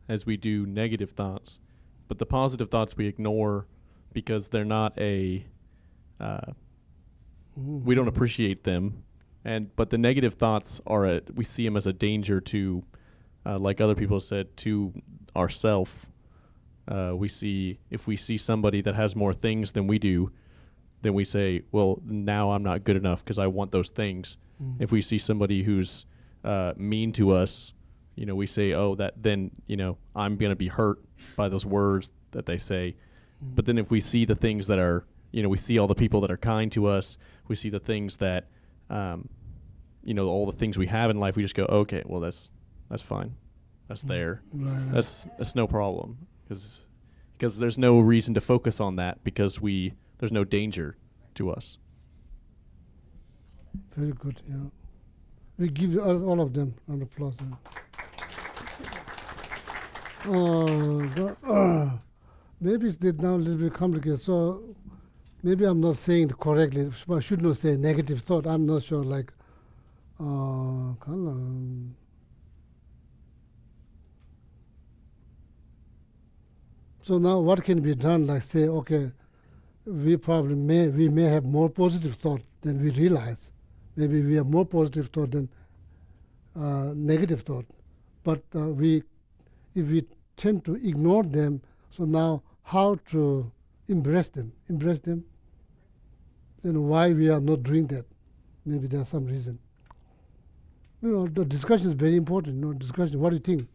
as we do negative thoughts, but the positive thoughts we ignore because they're not we don't appreciate them, but the negative thoughts are we see them as a danger to, like other people said, to ourself. If we see somebody that has more things than we do, then we say, well, now I'm not good enough because I want those things. If we see somebody who's mean to us, we say, oh, then I'm going to be hurt by those words that they say. But then if we see the things that are, we see all the people that are kind to us, we see the things that, all the things we have in life, we just go, okay, well, that's fine. That's there. Right. That's no problem. Because there's no reason to focus on that because there's no danger to us. Very good. Yeah. We give you all of them an applause. Maybe it's now a little bit complicated. So maybe I'm not saying it correctly. I should not say negative thought. I'm not sure. Like, so now what can be done? Like say, okay, we may have more positive thought than we realize. Maybe we have more positive thought than negative thought. But if we tend to ignore them, so now how to embrace them, then why we are not doing that? Maybe there's some reason. The discussion is very important. Discussion, what do you think?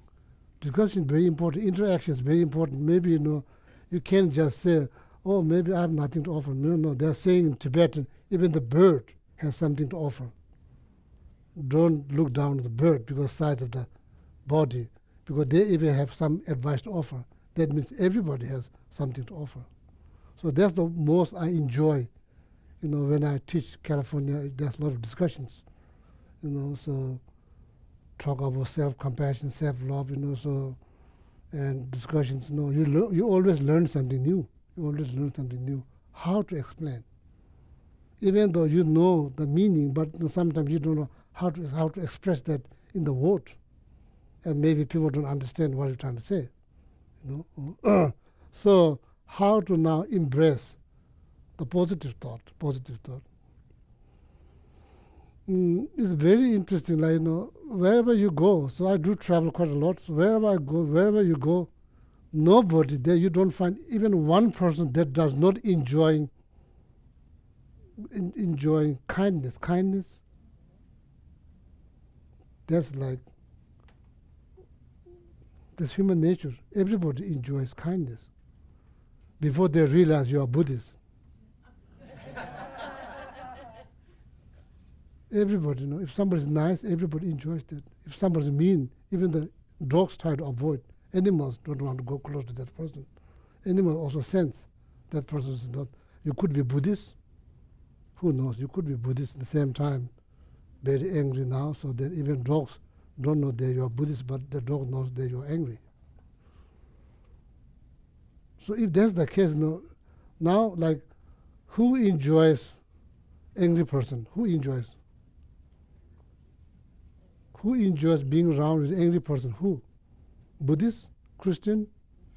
Discussion is very important. Interaction is very important. Maybe, you can't just say, oh, maybe I have nothing to offer. No, they're saying in Tibetan, even the bird has something to offer. Don't look down at the bird because size of the body, because they even have some advice to offer. That means everybody has something to offer. So that's the most I enjoy. When I teach California, there's a lot of discussions. So talk about self-compassion, self-love. And discussions. You always learn something new. You always learn something new. How to explain, even though you know the meaning, but sometimes you don't know how to express that in the word, and maybe people don't understand what you're trying to say. So how to now embrace the positive thought. It's very interesting. Like wherever you go. So I do travel quite a lot. So wherever you go, nobody there. You don't find even one person that does not enjoy kindness. That's human nature. Everybody enjoys kindness before they realize you are Buddhist. Everybody, if somebody's nice, everybody enjoys that. If somebody's mean, even the dogs try to avoid. Animals don't want to go close to that person. Animals also sense that person is not. You could be Buddhist. Who knows? You could be Buddhist at the same time, very angry now, so that even dogs don't know that you are Buddhist, but the dog knows that you are angry. So if that's the case, now who enjoys angry person? Who enjoys? Who enjoys being around with angry person? Who? Buddhist, Christian,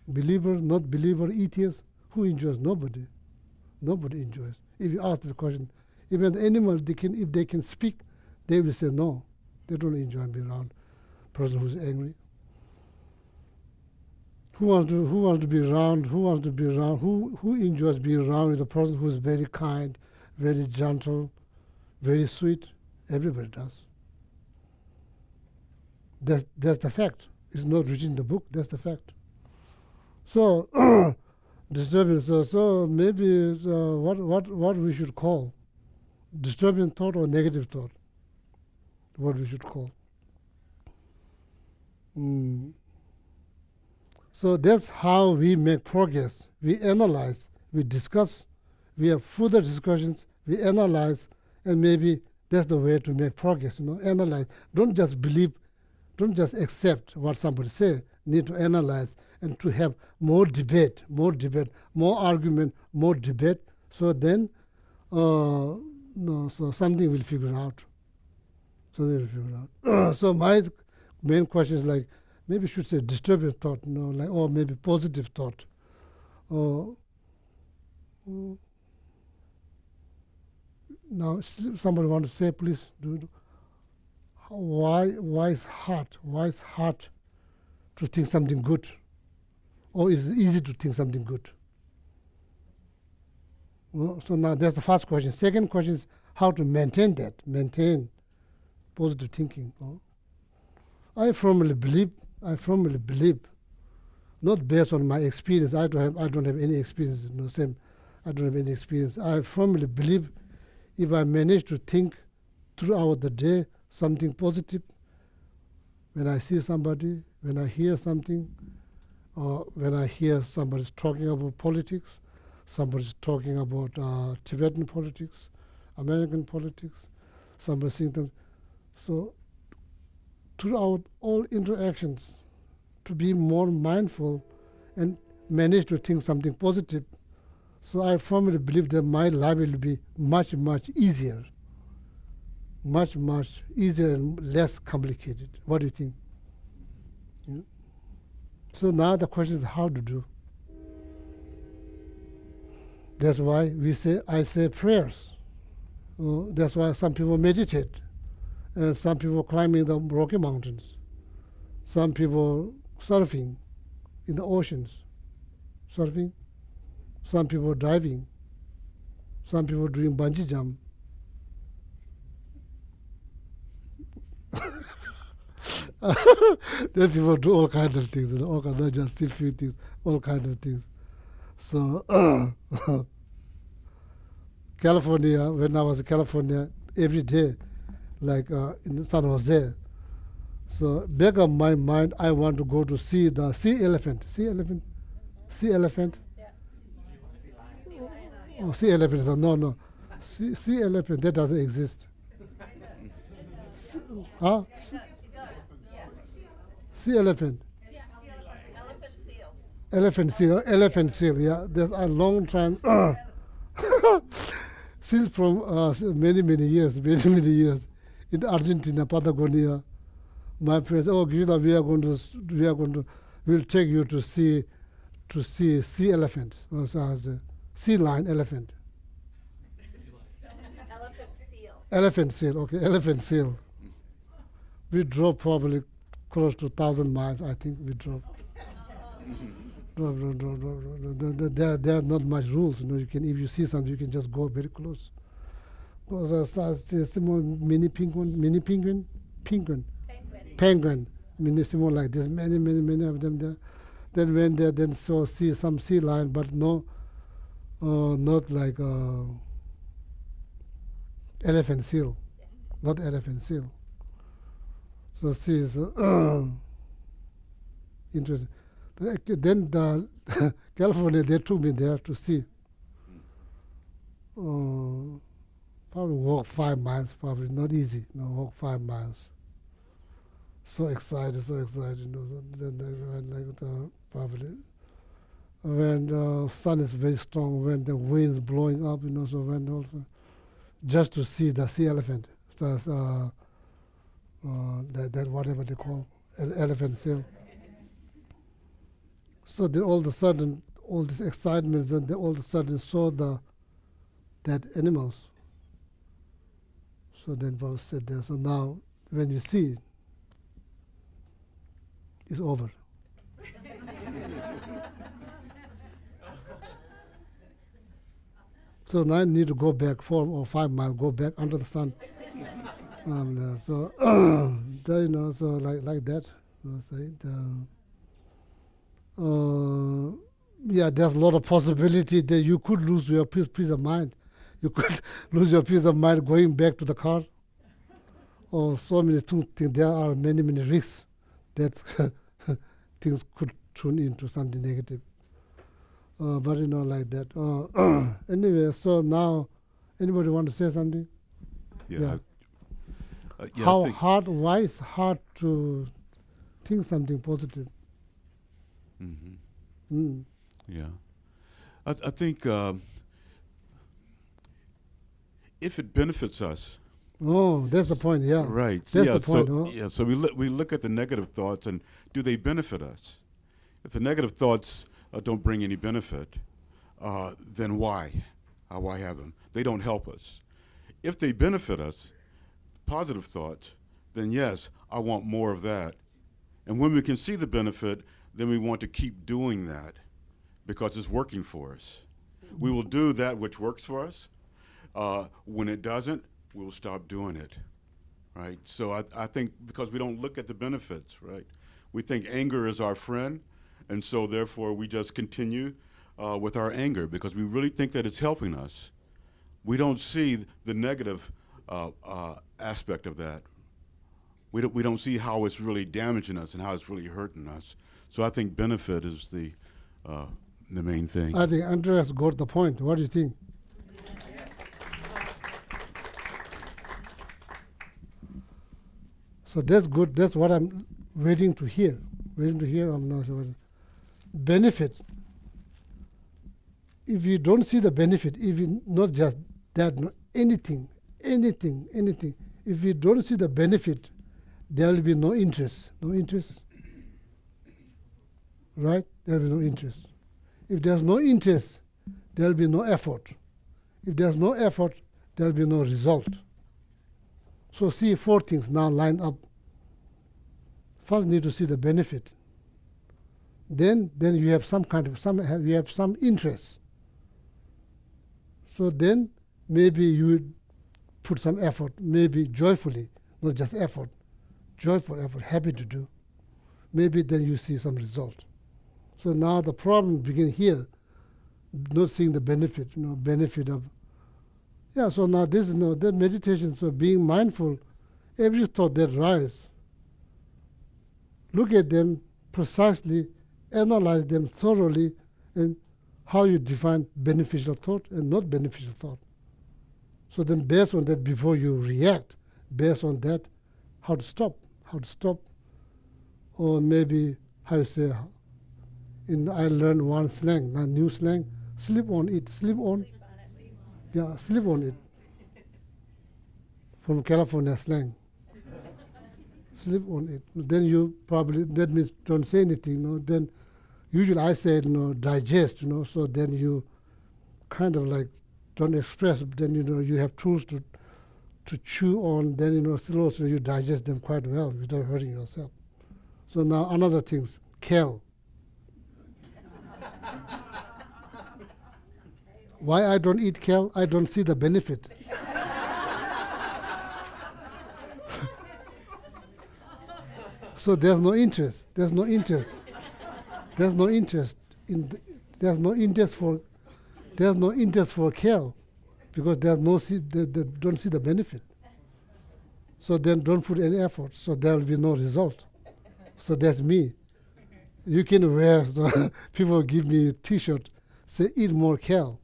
believer, not believer, atheist? Who enjoys? Nobody. Nobody enjoys. If you ask the question, even the animals, if they can speak, they will say no. They don't enjoy being around a person who's angry. Who wants to be around? Who enjoys being around with a person who's very kind, very gentle, very sweet? Everybody does. That's the fact. It's not written in the book. That's the fact. So disturbance. So maybe what we should call disturbing thought or negative thought. What we should call. So that's how we make progress. We analyze, we discuss, we have further discussions, we analyze, and maybe That's the way to make progress. Analyze. Don't just believe. Don't just accept what somebody say. Need to analyze and to have more debate, more argument, more debate. So then, so something will figure out. So my main question is like, maybe I should say disturbing thought, or maybe positive thought. Now, somebody want to say, please do. Why is hard? Why is hard to think something good, or is it easy to think something good? So now that's the first question. Second question is how to maintain positive thinking. I firmly believe, not based on my experience. I don't have any experience. I don't have any experience. I firmly believe if I manage to think throughout the day something positive, when I see somebody, when I hear something, or when I hear somebody's talking about politics, somebody's talking about Tibetan politics, American politics, somebody's saying them. So throughout all interactions, to be more mindful and manage to think something positive. So I firmly believe that my life will be much, much easier. Much, much easier and less complicated. What do you think? Yeah. So now the question is how to do. That's why I say prayers. That's why some people meditate. And some people climbing the Rocky Mountains. Some people surfing in the oceans. Surfing. Some people diving. Some people doing bungee jump. Then people do all kinds of things, not just a few things, all kinds of things. So California, when I was in California, every day, like in San Jose. So back of my mind, I want to go to see the sea elephant. Sea elephant? Sea elephant? Oh, sea elephant. No. Sea elephant, that doesn't exist. Huh? Sea elephant. Elephant seal, yeah. There's a long time, since from many years, in Argentina, Patagonia, my friends, Geshe-la, we'll take you to see sea elephant, sea lion elephant. Elephant seal, okay, elephant seal. We drove probably close to 1,000 miles, I think we drove. There are not much rules. You can, if you see something, you can just go very close. Small mini penguin, mini small like this. Many of them there. Then when they then see some sea lion, but no, not like elephant seal, not elephant seal. So see, interesting. Then the California, they took me there to see. Probably walk 5 miles, probably not easy. Walk 5 miles. So excited. Then probably when the sun is very strong, when the wind is blowing up, so when also just to see the sea elephant, that whatever they call elephant seal. So then all of a sudden, all this excitement, then they all of a sudden saw that animals. So then Bob said there, so now when you see it, it's over. So now I need to go back 4 or 5 miles, go back under the sun. So so like that. Yeah, there's a lot of possibility that you could lose your peace of mind. You could lose your peace of mind going back to the car. Or so many things. There are many risks that things could turn into something negative. But like that. Anyway, so now, anybody want to say something? Yeah. Yeah, I How think- hard? Why is hard to think something positive? Mm. Yeah. I think if it benefits us, Oh, that's the point. Yeah. right? That's yeah, the point. So, huh? yeah, so we look at the negative thoughts and do they benefit us? If the negative thoughts don't bring any benefit, then why? Why have them? They don't help us. If they benefit us, positive thoughts, then yes, I want more of that. And when we can see the benefit, then we want to keep doing that because it's working for us. We will do that which works for us. When it doesn't, we will stop doing it, right? So I think because we don't look at the benefits, right? We think anger is our friend, and so therefore we just continue with our anger because we really think that it's helping us. We don't see the negative aspect of that. We don't see how it's really damaging us and how it's really hurting us. So I think benefit is the main thing. I think Andreas got the point. What do you think? So that's good. That's what I'm waiting to hear. I'm not sure. Benefit. If you don't see the benefit, if you not just that, no, anything. If you don't see the benefit, there will be no interest. Right? There will be no interest. If there's no interest, there will be no effort. If there's no effort, there will be no result. So see 4 things now lined up. First, need to see the benefit. Then you have some interest. So then maybe you would put some effort, maybe joyfully, not just effort, joyful effort, happy to do. Maybe then you see some result. So now the problem begins here, not seeing the benefit, benefit of. Yeah, so now this, the meditation, so being mindful, every thought that rise, look at them precisely, analyze them thoroughly, and how you define beneficial thought and not beneficial thought. So then based on that, before you react, based on that, how to stop, or maybe, how you say, I learned one slang, a new slang, sleep on it, sleep on. Yeah, sleep on it. From California slang. Sleep on it. Then you probably, that means don't say anything, then usually I say, digest, so then you kind of like don't express, then, you have tools to chew on, then, slow, so you digest them quite well without hurting yourself. So now another thing, kale. Why I don't eat kale? I don't see the benefit. So there's no interest. There's no interest for kale because they don't see the benefit. So then don't put any effort. So there will be no result. So that's me. You can wear, so people give me a T-shirt, say eat more kale.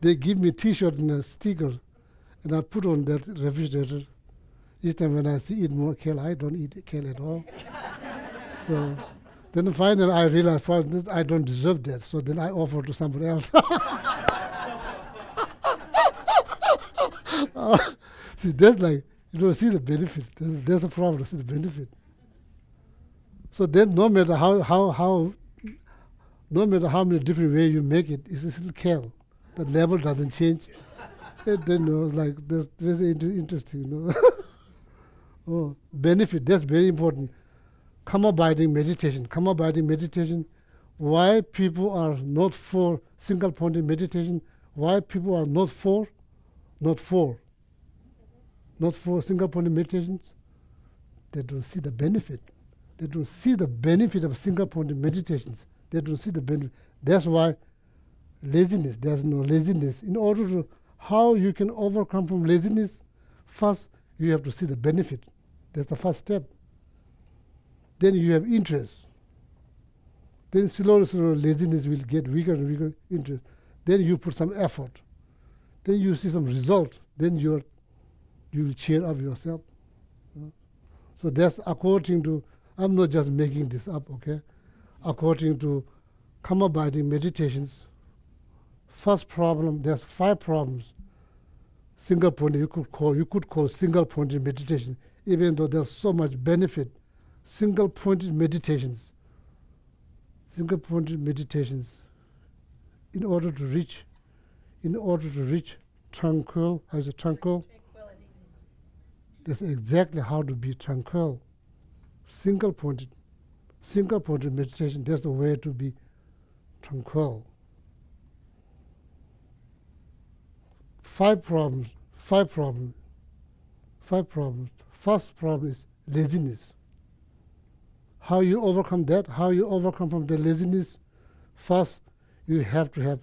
They give me a T-shirt and a sticker, and I put on that refrigerator. Each time when I see eat more kale, I don't eat kale at all. So then finally I realized I don't deserve that. So then I offer to somebody else. See, that's like, you don't see the benefit. There's a problem, see the benefit. So then no matter how many different ways you make it, it's still kale. The level doesn't change. And then it's like, that's very interesting. Oh, benefit, that's very important. Karma-abiding meditation. Why people are not for single-pointed meditation? Why people are not for single-pointed meditations? They don't see the benefit. They don't see the benefit of single-pointed meditations. They don't see the benefit. That's why laziness, there's no laziness. In order to, how you can overcome from laziness, first you have to see the benefit. That's the first step. Then you have interest. Then slowly laziness will get weaker and weaker interest. Then you put some effort. Then you see some result. Then your you will cheer up yourself. So that's according to, I'm not just making this up, okay? According to karma-binding meditations, first problem, there's 5 problems. Single point you could call single pointed meditation, even though there's so much benefit. Single pointed meditations, in order to reach tranquil, how is it tranquil? That's exactly how to be tranquil. Single pointed meditation, that's the way to be tranquil. 5 problems. First problem is laziness. How you overcome that? How you overcome from the laziness? First, you have to have,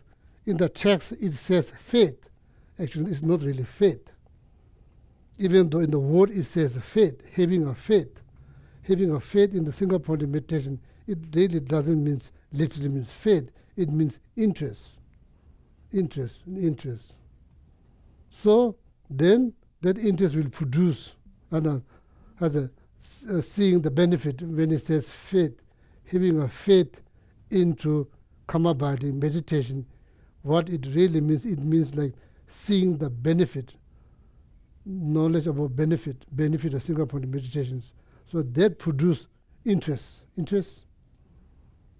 in the text it says faith. Actually, it's not really faith. Even though in the word it says faith, having a faith. Having a faith in the single pointed meditation, it really doesn't mean, literally means faith. It means interest. So then that interest will produce, seeing the benefit when it says faith, having a faith into karma-binding meditation. What it really means, it means like seeing the benefit, knowledge about benefit of single point meditations. So that produce interest.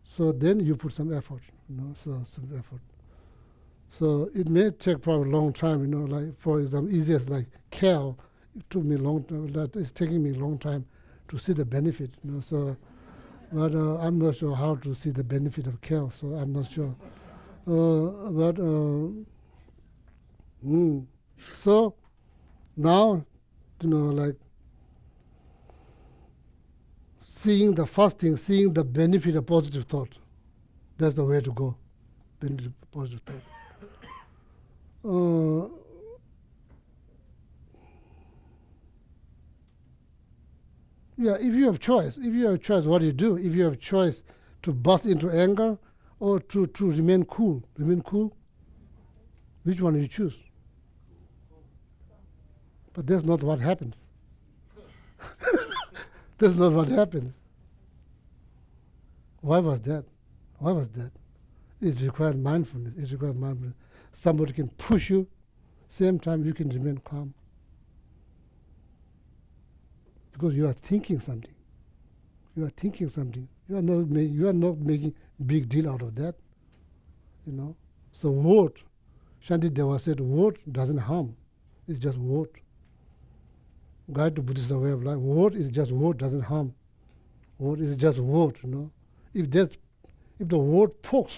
So then you put some effort, some effort. So it may take probably a long time, like for example, easiest like kale, it took me a long time, it's taking me a long time to see the benefit, so, but I'm not sure how to see the benefit of kale, so I'm not sure. So now, like seeing the first thing, seeing the benefit of positive thought, that's the way to go, benefit of positive thought. If you have choice, what do you do? If you have choice to burst into anger or to remain cool, which one do you choose? But that's not what happens. That's not what happens. Why was that? It required mindfulness. Somebody can push you, same time you can remain calm. Because you are thinking something. You are not making big deal out of that. So word, Shantideva said, word doesn't harm. It's just word. Guide to Buddhist way of life. Word is just word, doesn't harm. Word is just word. If the word pokes,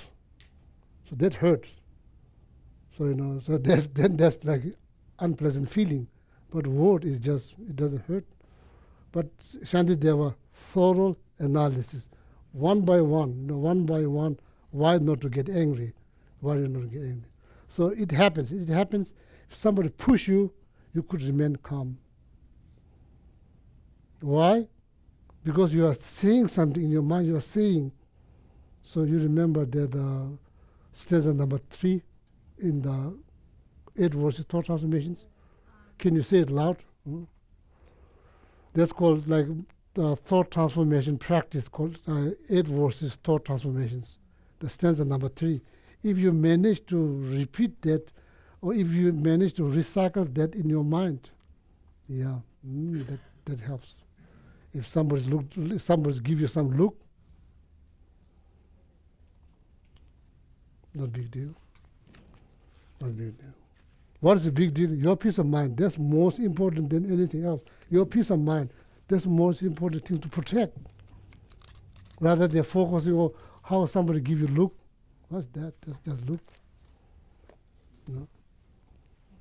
so that hurts. So that's like unpleasant feeling. But word is just, it doesn't hurt. But Shantideva, thorough analysis, one by one, why not to get angry? So it happens. If somebody push you, you could remain calm. Why? Because you are saying something in your mind, you are saying. So you remember that stanza number 3 in the 8 verses thought transformations. Can you say it loud? That's called like the thought transformation practice called 8 verses thought transformations. The stanza number 3. If you manage to repeat that, or if you manage to recycle that in your mind, that helps. If somebody's give you some look, not big deal. What is the big deal? Your peace of mind. That's most important than anything else. Your peace of mind. That's the most important thing to protect. Rather than focusing on how somebody give you look. What's that? Just look.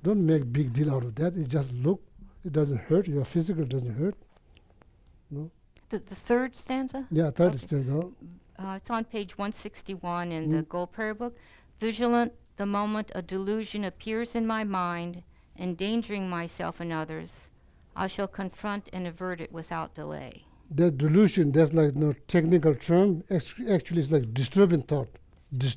Don't make big deal out of that. It's just look. It doesn't hurt. Your physical doesn't hurt. The third stanza? Yeah, third stanza. It's on page 161 in the Gold Prayer Book. Vigilant the moment a delusion appears in my mind, endangering myself and others, I shall confront and avert it without delay. That delusion, that's like no technical term. Actually, it's like disturbing thought. Don't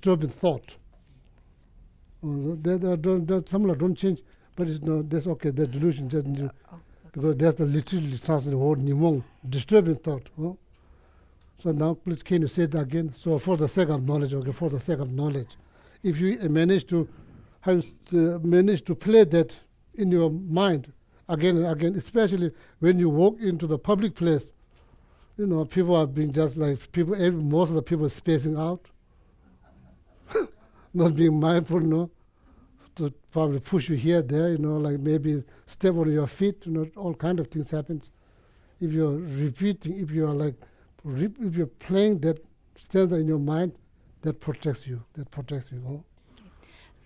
change. But it's no, that's okay, that delusion just need to, Oh, because that's the literally translated word nimong, disturbing thought. Huh? So now please can you say that again? So for the sake of knowledge, okay, for the sake of knowledge. If you manage to manage to play that in your mind again and again, especially when you walk into the public place, you know, people are being just like people, most of the people spacing out, not being mindful, no, to probably push you here, there, you know, like maybe step on your feet, you know, all kind of things happen. If you're repeating, if you're like, if you're playing that stanza in your mind, that protects you, Huh?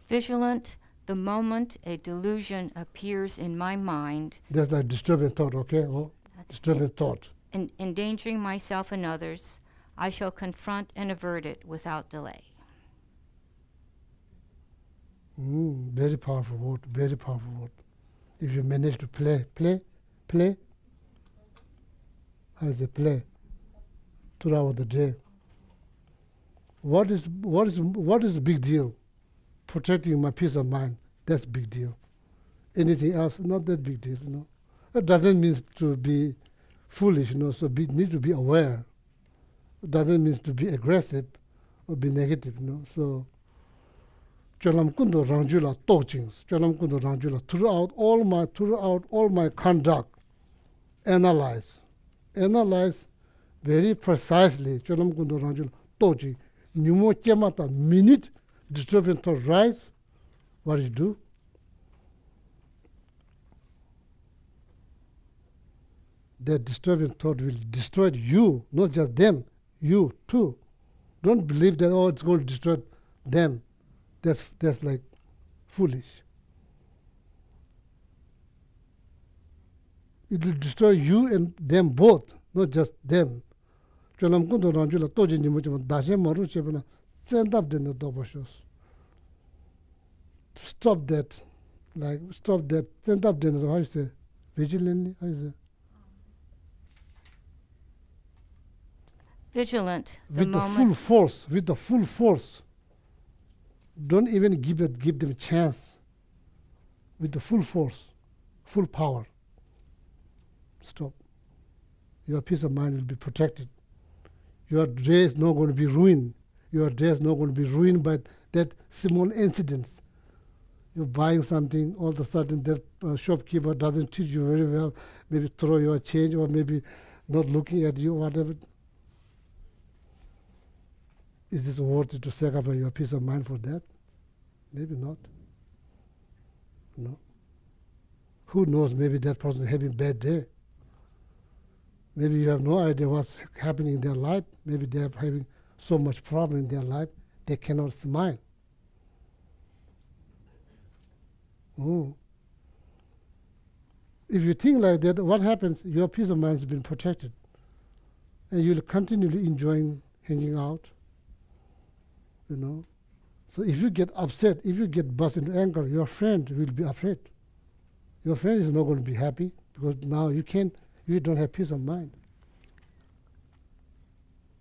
Vigilant, the moment a delusion appears in my mind, That's like disturbing thought, okay? Oh, disturbing thought. endangering myself and others, I shall confront and avert it without delay. Very powerful word, very powerful word. If you manage to play, how is it play? Throughout the day. What is the big deal? Protecting my peace of mind, that's a big deal. Anything else, not that big deal, you know. It doesn't mean to be foolish, you know, so need to be aware. It doesn't mean to be aggressive or be negative, you know. So Cholam Kundo Rangjula Tochings, Cholam Kundo Rangjula, throughout all my conduct, analyze very precisely, Cholam Kundo Rangjula Toching, Numo Kemata minute disturbing thought rise, what do you do? That disturbing thought will destroy you, not just them, you too. Don't believe that, oh, it's going to destroy them. That's like foolish. It will destroy you and them both, not just them. Cholam Kundo Rangjula Toching Nimuchima Dashe Maru Chepana. Stand up the dobashos. Stop that. Stand up the how you say? Vigilantly? How you say? Vigilant, the With moment the full force. Don't even give them a chance. With the full force, full power. Stop. Your peace of mind will be protected. Your day is not going to be ruined. Your day is not going to be ruined by that small incidents. You're buying something, all of a sudden that shopkeeper doesn't treat you very well, maybe throw you a change or maybe not looking at you, whatever. Is this worth it to sacrifice your peace of mind for that? Maybe not. No. Who knows, maybe that person is having a bad day. Maybe you have no idea what's happening in their life. Maybe they are having so much problem in their life, they cannot smile. If you think like that, what happens? Your peace of mind has been protected. And you'll continually enjoying hanging out, you know. So if you get upset, if you get burst into anger, your friend will be afraid. Your friend is not going to be happy because now you don't have peace of mind.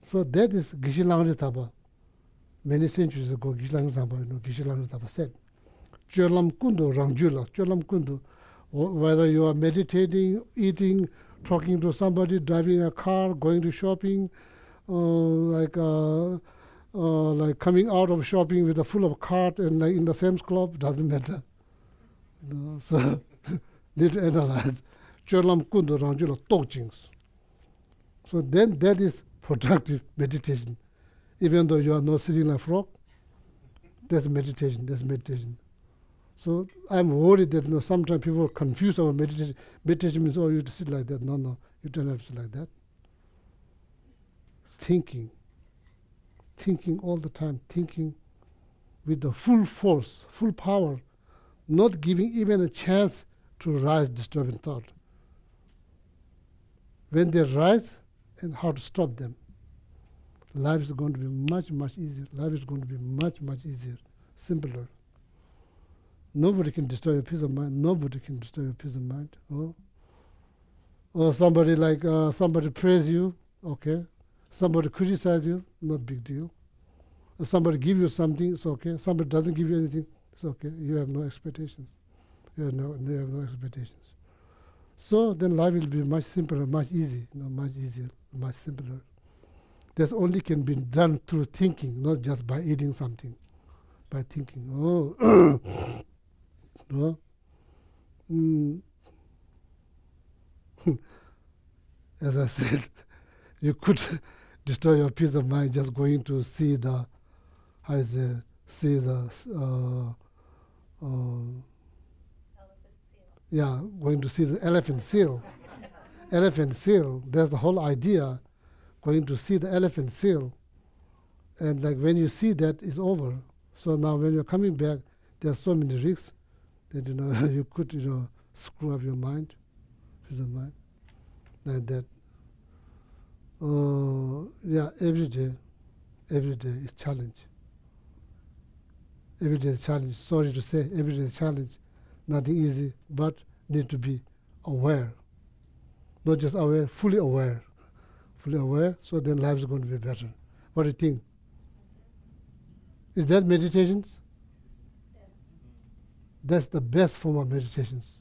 So that is Geshe-la Taba. Many centuries ago, Geshe-la Taba, Geshe-la Taba said, Cholam Kundo Rangjula, Cholam Kundo, whether you are meditating, eating, talking to somebody, driving a car, going to shopping, like coming out of shopping with a full of cart and like in the Sam's Club, doesn't matter. No, so need to analyze. Cholam Kundo Rangjula Tochings. So then that is productive meditation. Even though you are not sitting like a frog, that's meditation. So I'm worried that sometimes people are confused about meditation. Meditation means, oh, you have to sit like that. No, you don't have to sit like that. Thinking all the time, thinking with the full force, full power, not giving even a chance to rise disturbing thought. When they rise, and how to stop them. Life is going to be much, much easier. Life is going to be much, much easier, simpler. Nobody can destroy your peace of mind. Nobody can destroy your peace of mind. Or somebody praise you, okay. Somebody criticize you, not big deal. Or somebody give you something, it's okay. Somebody doesn't give you anything, it's okay. You have no expectations. You have no expectations. So then life will be much simpler, much easy, much easier, much simpler. This only can be done through thinking, not just by eating something. By thinking, no. As I said, you could destroy your peace of mind just going to see the, going to see the elephant seal. Elephant seal, that's the whole idea, going to see the elephant seal. And like when you see that, it's over. So now when you're coming back, there are so many risks that you could screw up your mind, peace of mind, like that. Every day is challenge. Every day is challenge. Sorry to say, every day is challenge. Nothing easy, but need to be aware. Not just aware, fully aware. Fully aware, so then life is going to be better. What do you think? Is that meditations? Yes. That's the best form of meditations.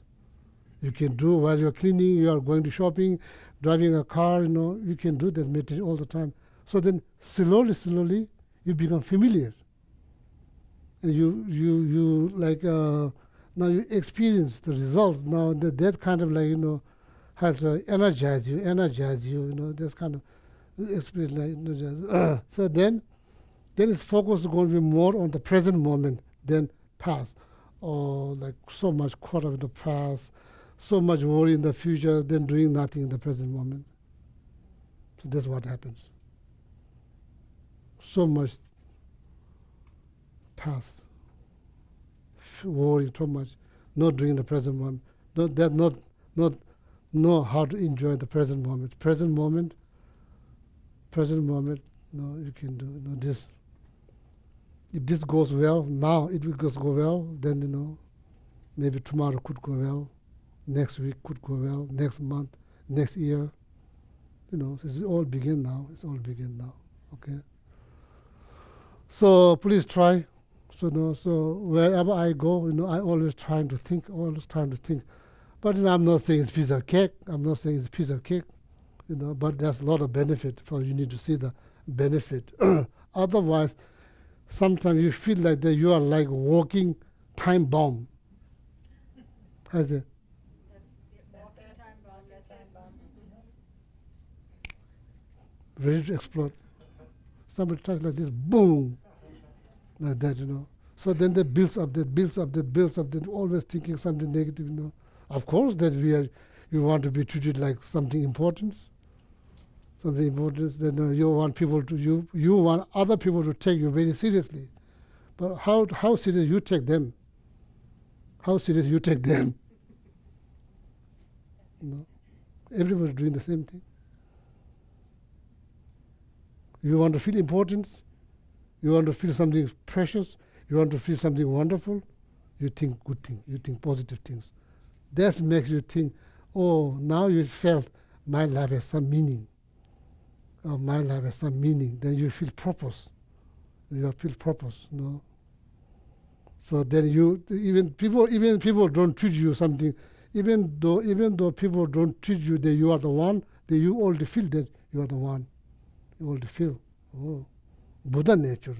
You can do while you're cleaning, you are going to shopping, driving a car, you can do that meditation all the time. So then slowly, you become familiar. And you like, now you experience the result. Now that kind of like, has to energize you, this kind of experience like energize. So then its focus is going to be more on the present moment than past. Or like so much caught up in the past, so much worry in the future, than doing nothing in the present moment. So that's what happens. So much past, worry so much, not doing the present moment. Not know how to enjoy the present moment. Present moment, you can do this. If this goes well, now it will go well, then maybe tomorrow could go well, next week could go well, next month, next year. It's all begin now. Okay. So please try. So wherever I go, I always trying to think. But I'm not saying it's piece of cake. But there's a lot of benefit. So you need to see the benefit. Otherwise, sometimes you feel like that you are like walking time bomb. How's it? Ready to explode. Somebody tries like this, boom, like that, So then that builds up, always thinking something negative, Of course that you want to be treated like something important. Then you want people to, you want other people to take you very seriously. But how serious you take them? Everybody doing the same thing. You want to feel important, you want to feel something precious, you want to feel something wonderful, you think good things, you think positive things. That makes you think, now you felt my life has some meaning. Then you feel purpose. So then even people don't treat you something, even though people don't treat you that you are the one, then you already feel that you are the one. You already feel, Buddha nature,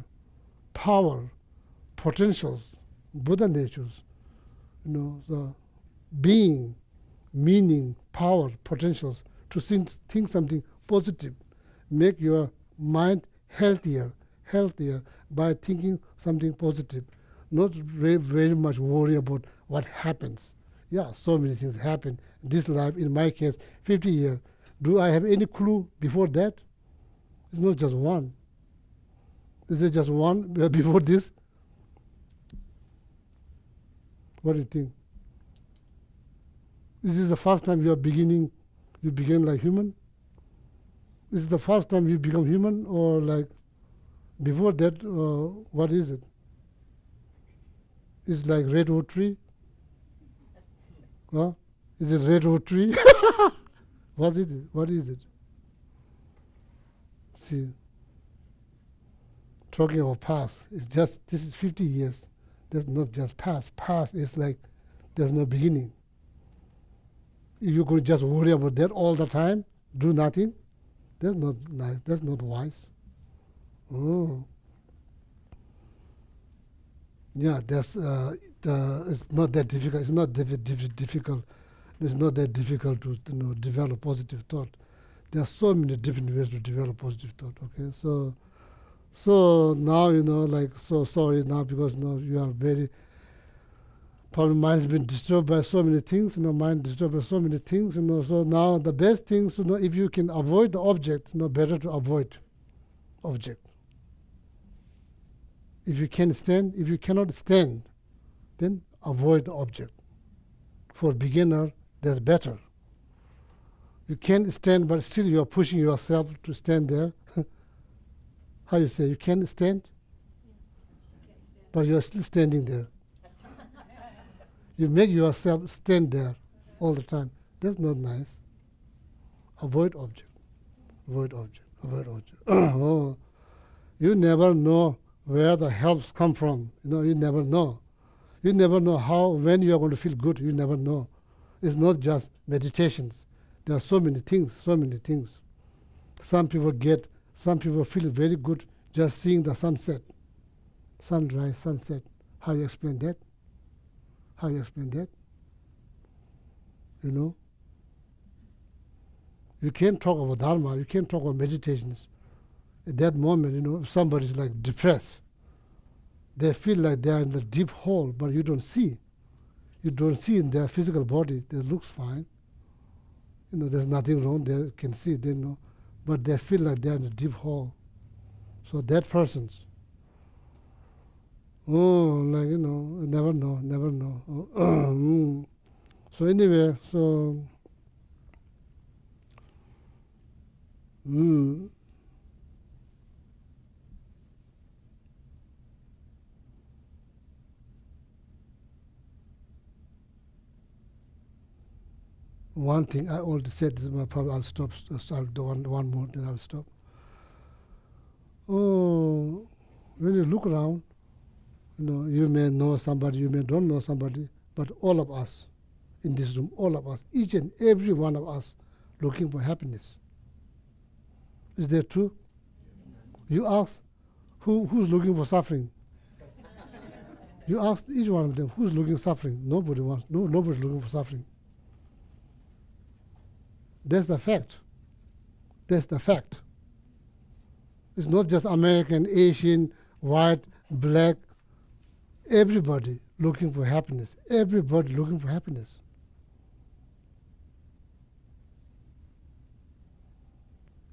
power, potentials, Buddha natures, the being, meaning, power, potentials, to think something positive, make your mind healthier by thinking something positive, not very much worry about what happens. Yeah, so many things happen. This life, in my case, 50 years. Do I have any clue before that? It's not just one. Is it just one before this? What do you think? Is this the first time you begin like human? Is it the first time you become human, or like before that, what is it? It's like redwood tree? Huh? Is it redwood tree? What is it? See, talking about past, this is 50 years. That's not just past. Past is like There's no beginning. You could just worry about that all the time, do nothing. That's not nice. That's not wise. Oh. Yeah, it's not that difficult. It's not difficult. It's not that difficult to develop positive thought. There are so many different ways to develop positive thought. Okay, so now so sorry now because you are very. Probably mind has been disturbed by so many things. Mind disturbed by so many things. So now the best things if you can avoid the object, better to avoid object. If you cannot stand, then avoid the object. For beginner, that's better. You can't stand, but still you are pushing yourself to stand there. How you say? You can't stand, but you are still standing there. You make yourself stand there all the time. That's not nice. Avoid object. Avoid object. Avoid object. Oh, you never know where the helps come from. You never know. You never know when you are going to feel good. You never know. It's not just meditations. There are so many things. Some people feel very good just seeing the sunset, sunrise, sunset. How you explain that? How you explain that? You can't talk about Dharma. You can't talk about meditations. At that moment, if somebody's like depressed, they feel like they are in the deep hole, but you don't see. You don't see in their physical body. It looks fine. There's nothing wrong. They can see, they know. But they feel like they're in a deep hole. So that person's, never know. So anyway, one thing I already said, probably I'll stop. I'll do one more, then I'll stop. Oh, when you look around, you may know somebody, you may don't know somebody, but all of us in this room, all of us, each and every one of us, looking for happiness. Is that true? You ask, who's looking for suffering? You ask each one of them, who's looking for suffering? Nobody's looking for suffering. That's the fact. It's not just American, Asian, white, black, everybody looking for happiness. Everybody looking for happiness.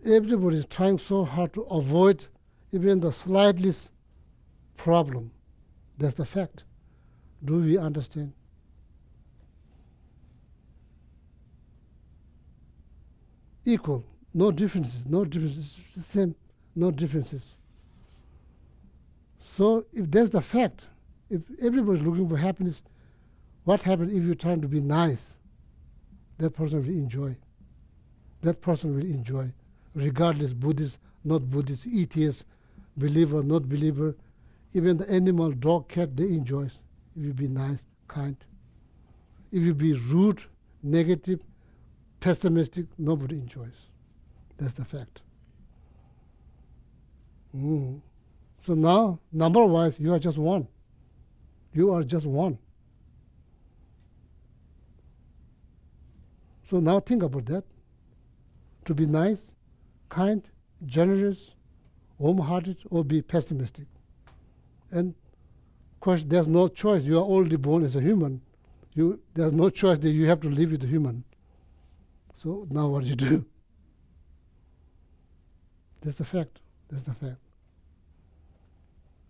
Everybody is trying so hard to avoid even the slightest problem. That's the fact. Do we understand? Equal, no differences, same, no differences. So if that's the fact, if everybody's looking for happiness, what happens if you're trying to be nice? That person will enjoy. Regardless, Buddhist, not Buddhist, atheist, believer, not believer, even the animal, dog, cat, they enjoy. If you be nice, kind. If you be rude, negative, pessimistic, nobody enjoys. That's the fact. So now, number-wise, you are just one. So now think about that. To be nice, kind, generous, warm-hearted, or be pessimistic. And of course, there's no choice. You are already born as a human. There's no choice that you have to live with a human. So now what do you do? That's the fact.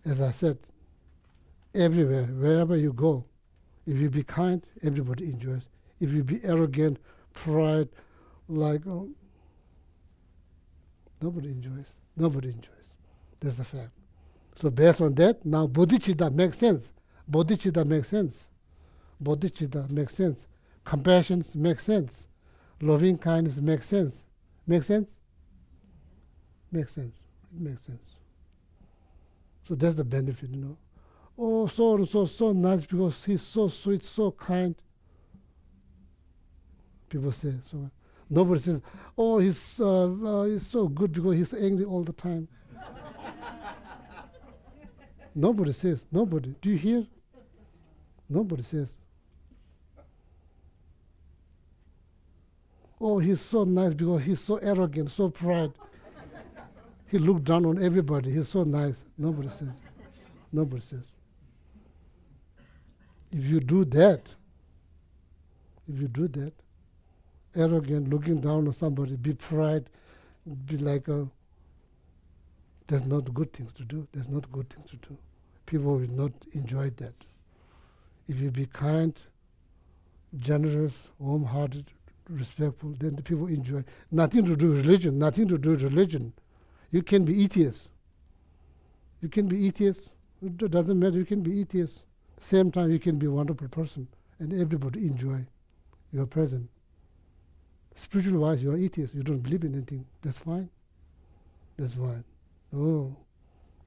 As I said, everywhere, wherever you go, if you be kind, everybody enjoys. If you be arrogant, pride, nobody enjoys. That's the fact. So based on that, now bodhicitta makes sense. Compassion makes sense. Loving kindness makes sense. Makes sense? It makes sense. So that's the benefit, Oh, so nice because he's so sweet, so kind. People say so. Nobody says, "Oh, he's so good because he's angry all the time." Nobody says. Nobody. Do you hear? Nobody says. "Oh, he's so nice because he's so arrogant, so proud. He looked down on everybody. He's so nice." Nobody says. Nobody says. If you do that, arrogant, looking down on somebody, be pride, be like that's not good things to do. That's not good things to do. People will not enjoy that. If you be kind, generous, warm-hearted, respectful, then the people enjoy. Nothing to do with religion. Nothing to do with religion. You can be atheist. You can be atheist. It doesn't matter. You can be atheist. Same time, you can be a wonderful person, and everybody enjoy your presence. Spiritual wise, you are atheist. You don't believe in anything. That's fine. That's fine. Oh,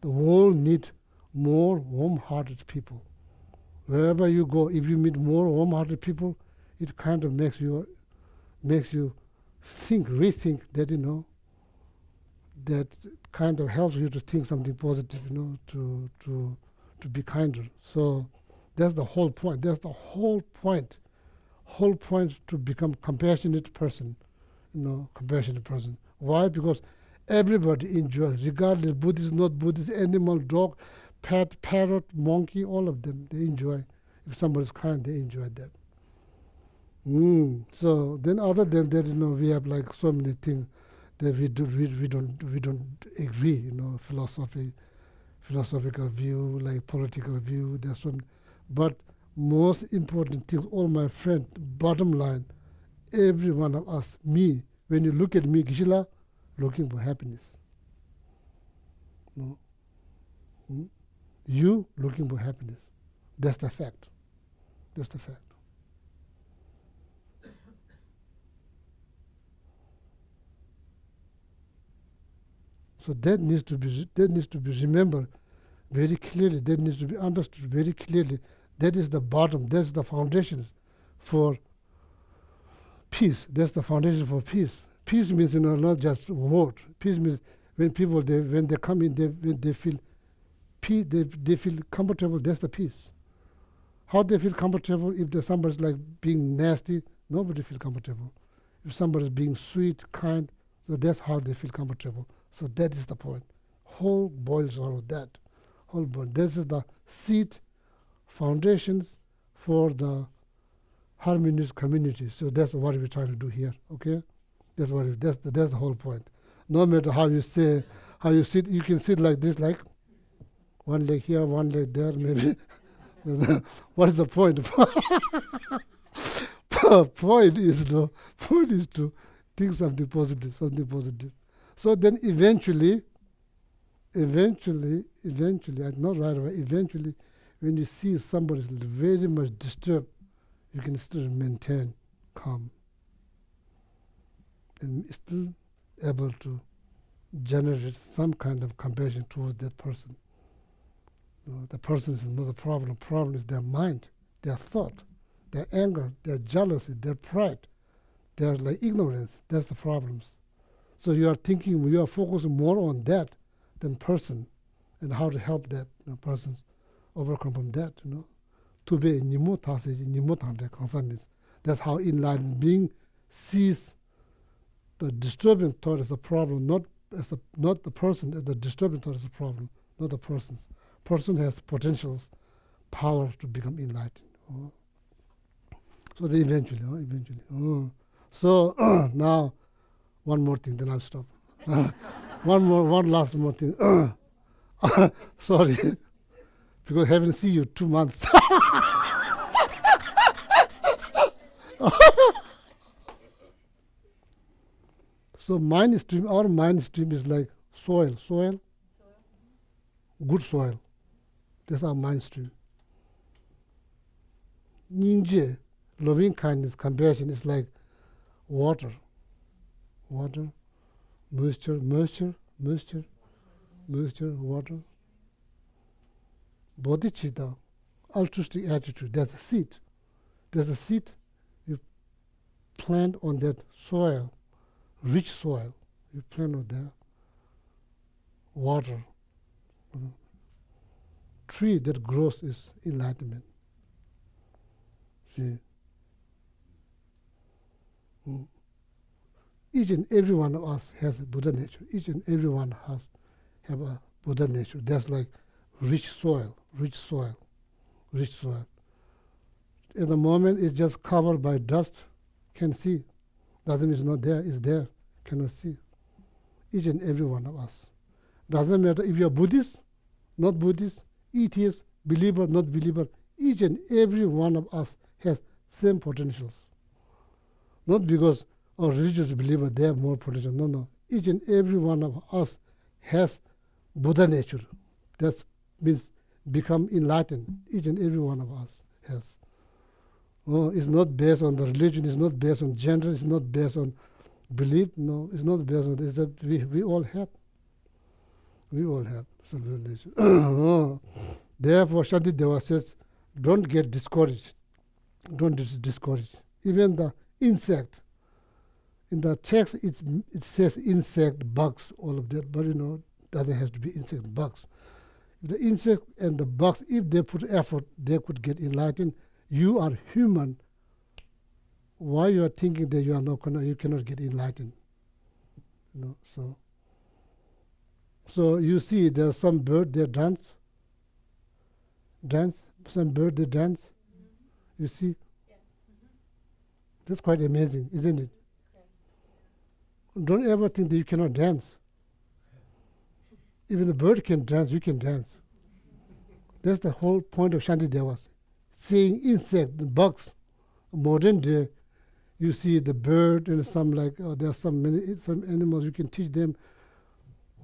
the world needs more warm-hearted people. Wherever you go, if you meet more warm-hearted people, it kind of makes you rethink that, that kind of helps you to think something positive, to be kinder. So that's the whole point. That's the whole point. Whole point to become compassionate person, compassionate person. Why? Because everybody enjoys, regardless Buddhist, not Buddhist, animal, dog, pet, parrot, monkey, all of them, they enjoy. If somebody's kind, they enjoy that. So then, other than that, we have like so many things that we don't agree. Philosophical view, like political view. There's some, but most important thing, all my friends. Bottom line, every one of us, me. When you look at me, Geshe-la, looking for happiness. No. You looking for happiness. That's the fact. That's the fact. So that needs to be remembered very clearly. That needs to be understood very clearly. That is the bottom. That's the foundation for peace. That's the foundation for peace. Peace means not just word. Peace means when people when they come in, when they feel peace, they feel comfortable. That's the peace. How they feel comfortable? If somebody's like being nasty, nobody feel comfortable. If somebody's being sweet, kind, so that's how they feel comfortable. So that is the point. Whole boils around that. Whole boil. This is the seed, foundations for the harmonious community. So that's what we're trying to do here. Okay, that's the whole point. No matter how you say, how you sit, you can sit like this, like one leg here, one leg there, maybe. What is the point? Point is to think something positive, So then eventually, not right away, eventually, when you see somebody is very much disturbed, you can still maintain calm and still able to generate some kind of compassion towards that person. The person is not the problem. The problem is their mind, their thought, their anger, their jealousy, their pride, their ignorance. That's the problems. So you are focusing more on that than person, and how to help that persons overcome from that. To be that's how enlightened being sees the disturbing thought as a problem, not the person. The disturbing thought is a problem, not the persons. Person has potentials, power to become enlightened. So they eventually. So now, one more thing, then I'll stop. one last more thing. Sorry, because I haven't seen you 2 months. So our mind stream is like soil, good soil. That's our mind stream. Ninja, loving kindness, compassion is like water, moisture, water. Bodhicitta, altruistic attitude, that's a seed. You plant on that soil, rich soil. You plant on there, water. Tree that grows is enlightenment. See? Each and every one of us has a Buddha nature. Each and every one has have a Buddha nature. That's like rich soil, rich soil, rich soil. At the moment, it's just covered by dust. Can see. Doesn't mean it's not there. It's there. Cannot see. Each and every one of us. Doesn't matter if you're Buddhist, not Buddhist, atheist, believer, not believer. Each and every one of us has same potentials. Not because a religious believer they have more potential. No, no. Each and every one of us has Buddha nature. That means become enlightened. Each and every one of us has. Oh, it's not based on the religion. It's not based on gender. It's not based on belief. No, it's not based on. It's that we all have. We all have some religion. Therefore, Shantideva says, don't get discouraged. Don't get discouraged. Even the insect. In the text, it says insect, bugs, all of that. But doesn't have to be insect, bugs. If the insect and the bugs, if they put effort, they could get enlightened. You are human. Why you are thinking that you cannot get enlightened? So you see, there's some bird they dance. Some bird they dance. You see, that's quite amazing, isn't it? Don't ever think that you cannot dance. Even the bird can dance, you can dance. That's the whole point of Shantideva. Seeing insects, bugs, modern day, you see the bird and some there are some animals you can teach them.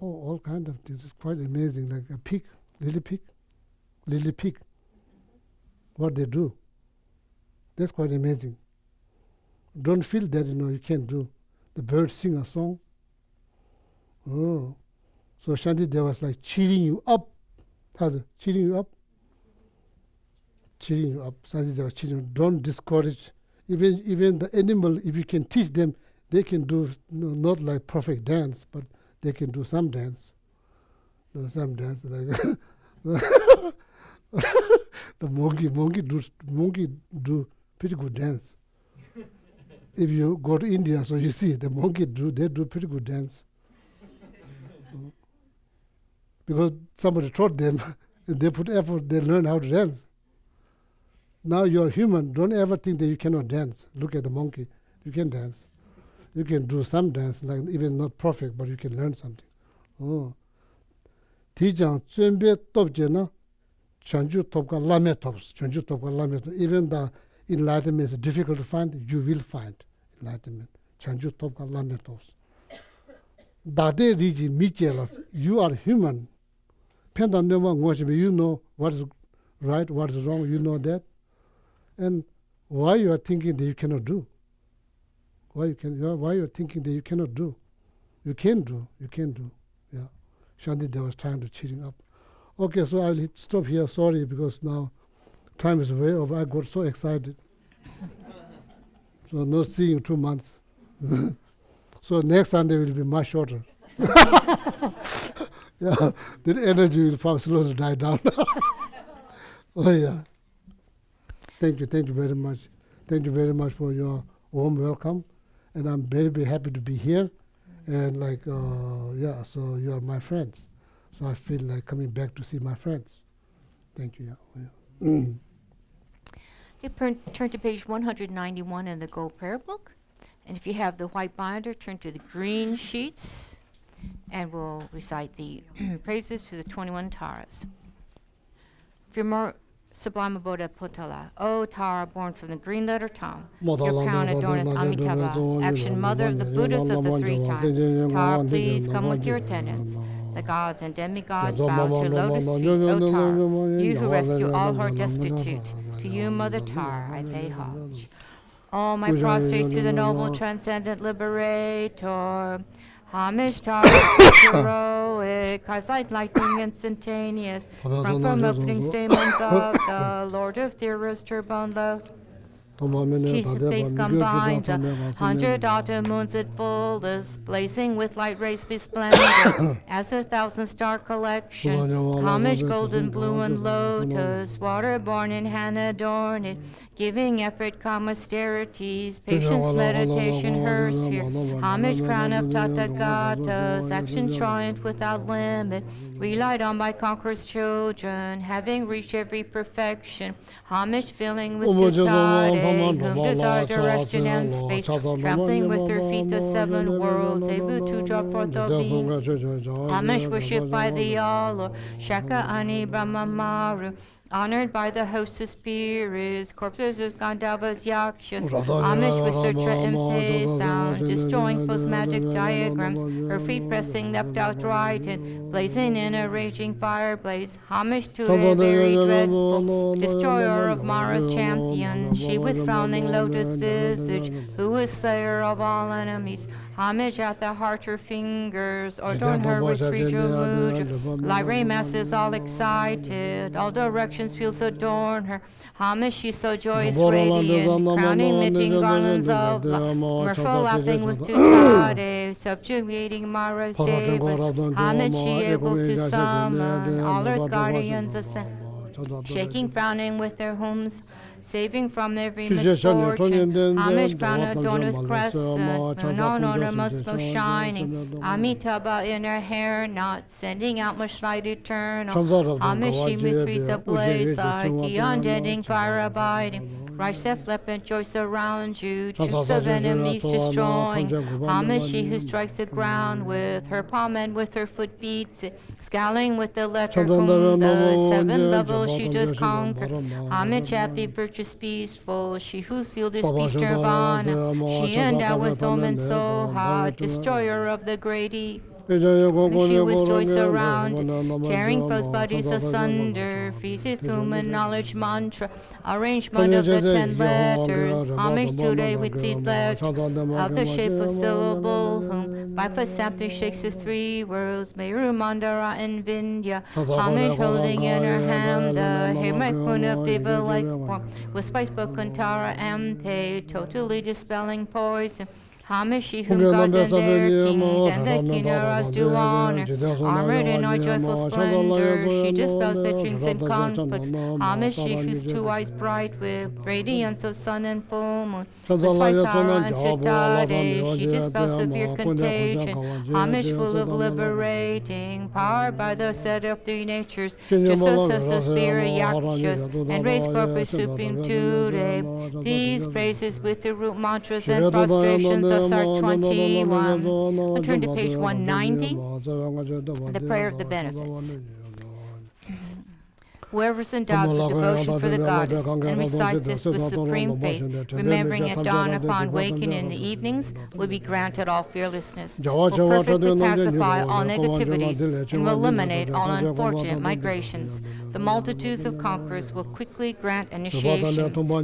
All kind of things. It's quite amazing. Like a pig, lily pig. What they do. That's quite amazing. Don't feel that you can't do. The birds sing a song. Oh, so Shantideva was like cheering you up. Cheering you up. Cheering you up. Shantideva cheering you. Don't discourage. Even the animal, if you can teach them, they can do not like perfect dance, but they can do some dance. Some dance like the monkey do pretty good dance. If you go to India, so you see the monkey they do pretty good dance. Because somebody taught them, they put effort, they learn how to dance. Now you're human, don't ever think that you cannot dance. Look at the monkey, you can dance. You can do some dance, like even not perfect, but you can learn something. Oh. Tijang tsuenbe topje na, chanju topka lame tops, chanju topka lame tops. Even the enlightenment is difficult to find, you will find enlightenment. Chanju topka lame tops. Dade riji michelas, you are human. Penda nema ngoshime, you know what is right, what is wrong, you know that. And why you are thinking that you cannot do? Why you are thinking that you cannot do? You can do. Yeah. Shantideva was trying to cheering up. Okay, so I'll stop here. Sorry, because now time is way over. I got so excited. So not seeing 2 months. So next Sunday will be much shorter. Yeah, the energy will probably slowly die down. Oh yeah. Thank you very much. Thank you very much for your warm welcome. And I'm very, very happy to be here. And so you are my friends. So I feel like coming back to see my friends. Thank you. Yeah. You turn to page 191 in the Gold Prayer Book. And if you have the white binder, turn to the green sheets. And we'll recite the praises to the 21 Taras. If you're more Sublime Buddha Potala, O Tara, born from the green letter Tam, your crown adorneth Amitabha, action mother of the Buddhas of the three times. Tara, please come with your attendants. The gods and demigods bow to your lotus feet, O Tara, you who rescue all who are destitute. To you, Mother Tara, I pay homage. All my prostrate to the noble transcendent liberator. Homage Tara, heroic, eyes like lightning instantaneous, from opening stamens of the Lord of Theros turbone load. Jesus face combines 100 moons at fullest, blazing with light rays besplendid, as 1,000 star collection. Homage golden blue and lotus, water-born in hand adorn it, giving effort, calm austerities, patience, meditation, her sphere. Homage crown of Tathagatas, action triumph without limit, relied on by conquerors' children, having reached every perfection. Homage filling with Tutade, whom desire direction and space, trampling with her feet the 7 worlds, able to draw forth the beam. Homage worshipped by the all, or Shaka Ani Brahma Maru. Honored by the host of spirits, corpses of Gandhavas Yakshas, homage with Sutra and Pei sound, destroying false magic diagrams, her feet pressing left out right and blazing in a raging fire blaze. Homage to the very dreadful, destroyer of Mara's champions, she with frowning lotus visage, who is slayer of all enemies. Homage at the heart her fingers, adorn her with Frijo Lyre masses all excited, all directions fields adorn her. Homage she so joyous radiant, crowning emitting garlands of light, mirthful laughing with Tutade, subjugating Mara's devas. Homage she able to summon all earth guardians ascend, shaking, frowning with their homes, saving from every misfortune. Homage crown adorned with crescent, moon on ornaments most shining. Amitabha in her hair knot, sending out much light eternal. Homage she with wreath ablaze, like the unending fire abiding. Rishef flippant joy surround you, troops of enemies destroying. Homage she who strikes the ground with her palm and with her foot beats it, scowling with the letter whom the 7 levels she does conquer. Homage happy, virtuous, peaceful, she whose field is peace nirvana. She endowed with omen so hot, destroyer of the great evil. And she with joy surrounded, tearing foes' bodies asunder, freezeth whom a knowledge mantra, arrangement of the 10 letters, homage today with seed left, of the shape of syllable, whom by Pasampi shakes his 3 worlds, Meru Mandara and Vindhya, homage holding in her hand the Hermit of Deva-like form, with spice Kantara and Pei, totally dispelling poison. Homage she whom gods and their kings and the kinnaras do honor, armored in our joyful splendor, she dispels bitterings and conflicts. Homage she whose 2 eyes bright with radiance of sun and full moon, with Vaisara and Tutade, she dispels severe contagion. Homage full of liberating, powered by the set of 3 natures, just as spirit yakshas, and raise corpus supreme today. These praises with the root mantras and prostrations Sar 21. Turn to page 190, the prayer of the benefits. Whoever's endowed with devotion for the goddess and recites this with supreme faith, remembering at dawn upon waking in the evenings, will be granted all fearlessness, will perfectly pacify all negativities, and will eliminate all unfortunate migrations. The multitudes of conquerors will quickly grant initiation.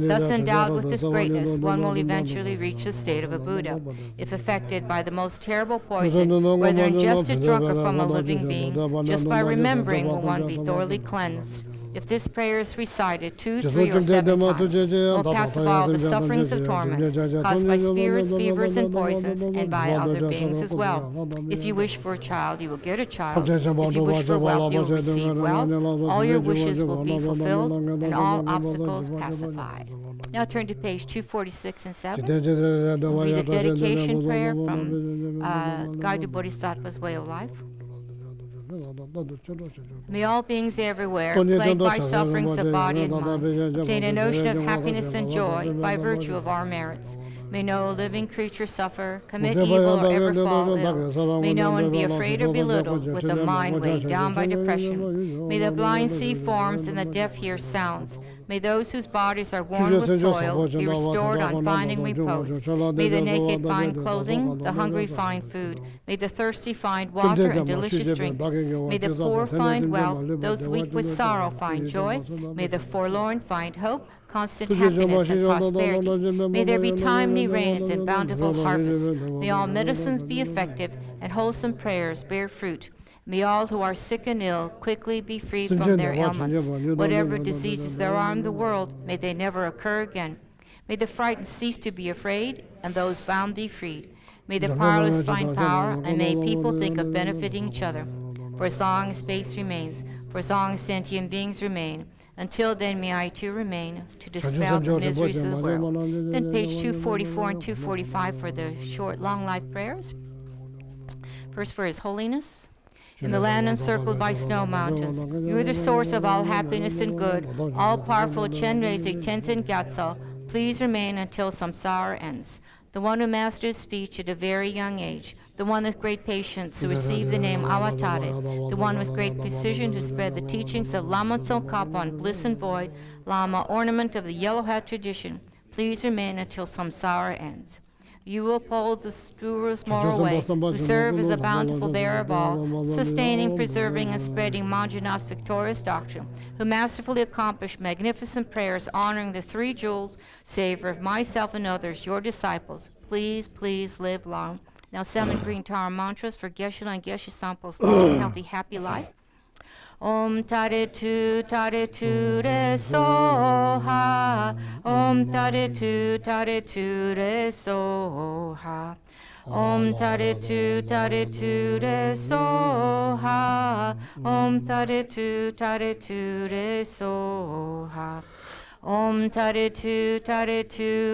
Thus endowed with this greatness, one will eventually reach the state of a Buddha. If affected by the most terrible poison, whether ingested, drunk, or from a living being, just by remembering will one be thoroughly cleansed. If this prayer is recited 2, 3, or 7 times, will pacify all the sufferings of torments caused by spirits, fevers, and poisons, and by other beings as well. If you wish for a child, you will get a child. If you wish for wealth, you will receive wealth. All your wishes will be fulfilled, and all obstacles pacified. Now turn to page 246 and 7. We'll read a dedication prayer from Guided Bodhisattva's Way of Life. May all beings everywhere, plagued by sufferings of body and mind, obtain a notion of happiness and joy by virtue of our merits. May no living creature suffer, commit evil, or ever fall ill. May no one be afraid or belittled with the mind weighed down by depression. May the blind see forms and the deaf hear sounds. May those whose bodies are worn with toil be restored on finding repose. May the naked find clothing, the hungry find food. May the thirsty find water and delicious drinks. May the poor find wealth, those weak with sorrow find joy. May the forlorn find hope, constant happiness and prosperity. May there be timely rains and bountiful harvests. May all medicines be effective and wholesome prayers bear fruit. May all who are sick and ill quickly be freed from their ailments. Whatever diseases there are in the world, may they never occur again. May the frightened cease to be afraid, and those bound be freed. May the powerless find power, and may people think of benefiting each other. For as long as space remains, for as long as sentient beings remain, until then may I too remain, to dispel the miseries of the world. Then page 244 and 245 for the short, long life prayers. First for His Holiness. In the land encircled by snow mountains, you are the source of all happiness and good. All-powerful Chenrezig Tenzin Gyatso, please remain until samsara ends. The one who mastered speech at a very young age, the one with great patience who received the name Awatare, the one with great precision who spread the teachings of Lama Tsongkhapa on bliss and void, Lama, ornament of the yellow hat tradition, please remain until samsara ends. You will uphold the Guru's moral way, who serve as a bountiful bearer of all, sustaining, preserving, and spreading Manjunath's victorious doctrine, who masterfully accomplished magnificent prayers honoring the three jewels, savor of myself and others, your disciples. Please, please live long. Now 7 green Tara mantras for Geshe-la and Geshe Sample's long, healthy, happy life. Om Tare Tu Re Soha. Om Tare Tu Re Soha. Om Tare Tu Re Soha. Om Tare Tu Re Soha. Om Tare Tu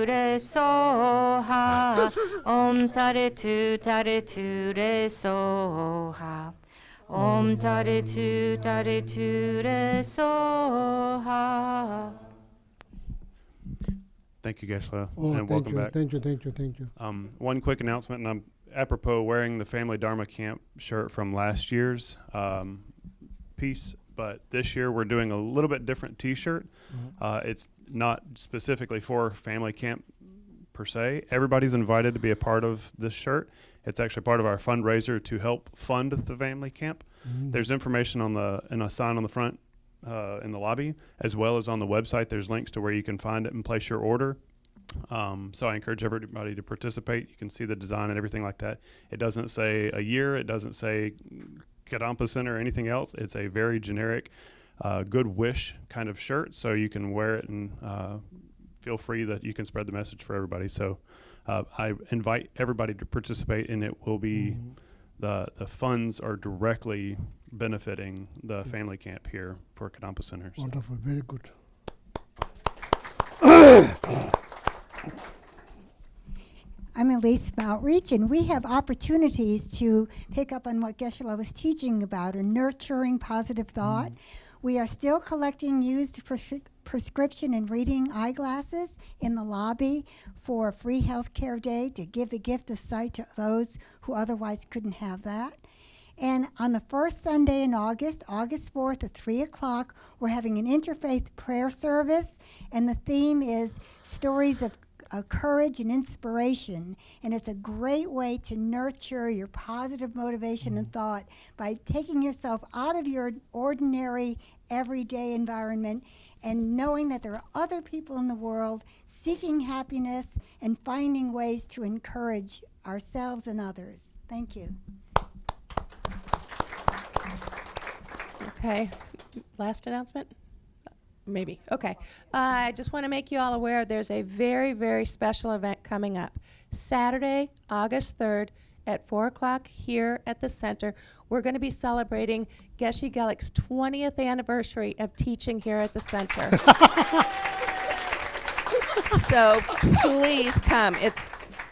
Re Soha. Om Tare Tu Re Soha. Om Tare Tu Re Soha. Thank you, Geshe-la, Oh, and welcome back. Thank you. One quick announcement, and I'm apropos wearing the Family Dharma Camp shirt from last year's piece, but this year we're doing a little bit different T-shirt. It's not specifically for Family Camp per se. Everybody's invited to be a part of this shirt. It's actually part of our fundraiser to help fund the family camp. There's information in a sign on the front in the lobby, as well as on the website. There's links to where you can find it and place your order. So I encourage everybody to participate. You can see the design and everything like that. It doesn't say a year. It doesn't say Kadampa Center or anything else. It's a very generic, good wish kind of shirt. So you can wear it and feel free that you can spread the message for everybody. So I invite everybody to participate, and it will be the funds are directly benefiting the family camp here for Kadampa Center. So. Wonderful, very good. I'm Elise from Outreach, and we have opportunities to pick up on what Geshe-la was teaching about, a nurturing positive thought. We are still collecting used prescription and reading eyeglasses in the lobby for a free healthcare day to give the gift of sight to those who otherwise couldn't have that. And on the first Sunday in August, August 4th at 3 o'clock, we're having an interfaith prayer service, and the theme is stories of courage and inspiration. And it's a great way to nurture your positive motivation and thought by taking yourself out of your ordinary, everyday environment and knowing that there are other people in the world seeking happiness and finding ways to encourage ourselves and others. Thank you. Okay, last announcement? Maybe, okay. I just want to make you all aware there's a very, very special event coming up. Saturday, August 3rd at 4 o'clock here at the center. We're going to be celebrating Geshe Gelek's 20th anniversary of teaching here at the center. So please come.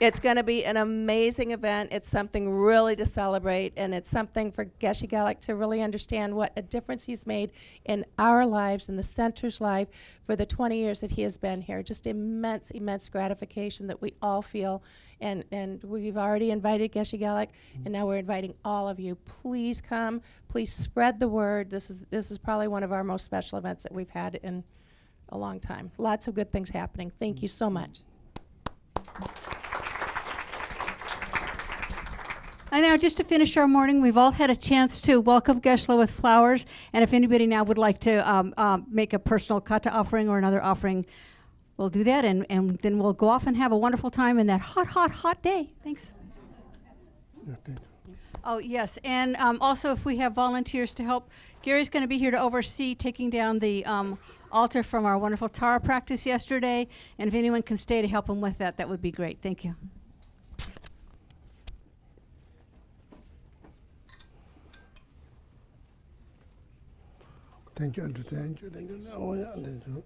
It's going to be an amazing event. It's something really to celebrate, and it's something for Geshe Gelek to really understand what a difference he's made in our lives, in the center's life, for the 20 years that he has been here. Just immense, immense gratification that we all feel, and we've already invited Geshe Gelek, and now we're inviting all of you. Please come. Please spread the word. This is probably one of our most special events that we've had in a long time. Lots of good things happening. Thank you so much. And now, just to finish our morning, we've all had a chance to welcome Geshe-la with flowers. And if anybody now would like to make a personal kata offering or another offering, we'll do that. And then we'll go off and have a wonderful time in that hot, hot, hot day. Thanks. Yeah, thank you. Oh, yes. And also, if we have volunteers to help, Gary's going to be here to oversee taking down the altar from our wonderful Tara practice yesterday. And if anyone can stay to help him with that, that would be great. Thank you. Thank you, Andrew. Thank you. Thank you. Oh, yeah, thank you.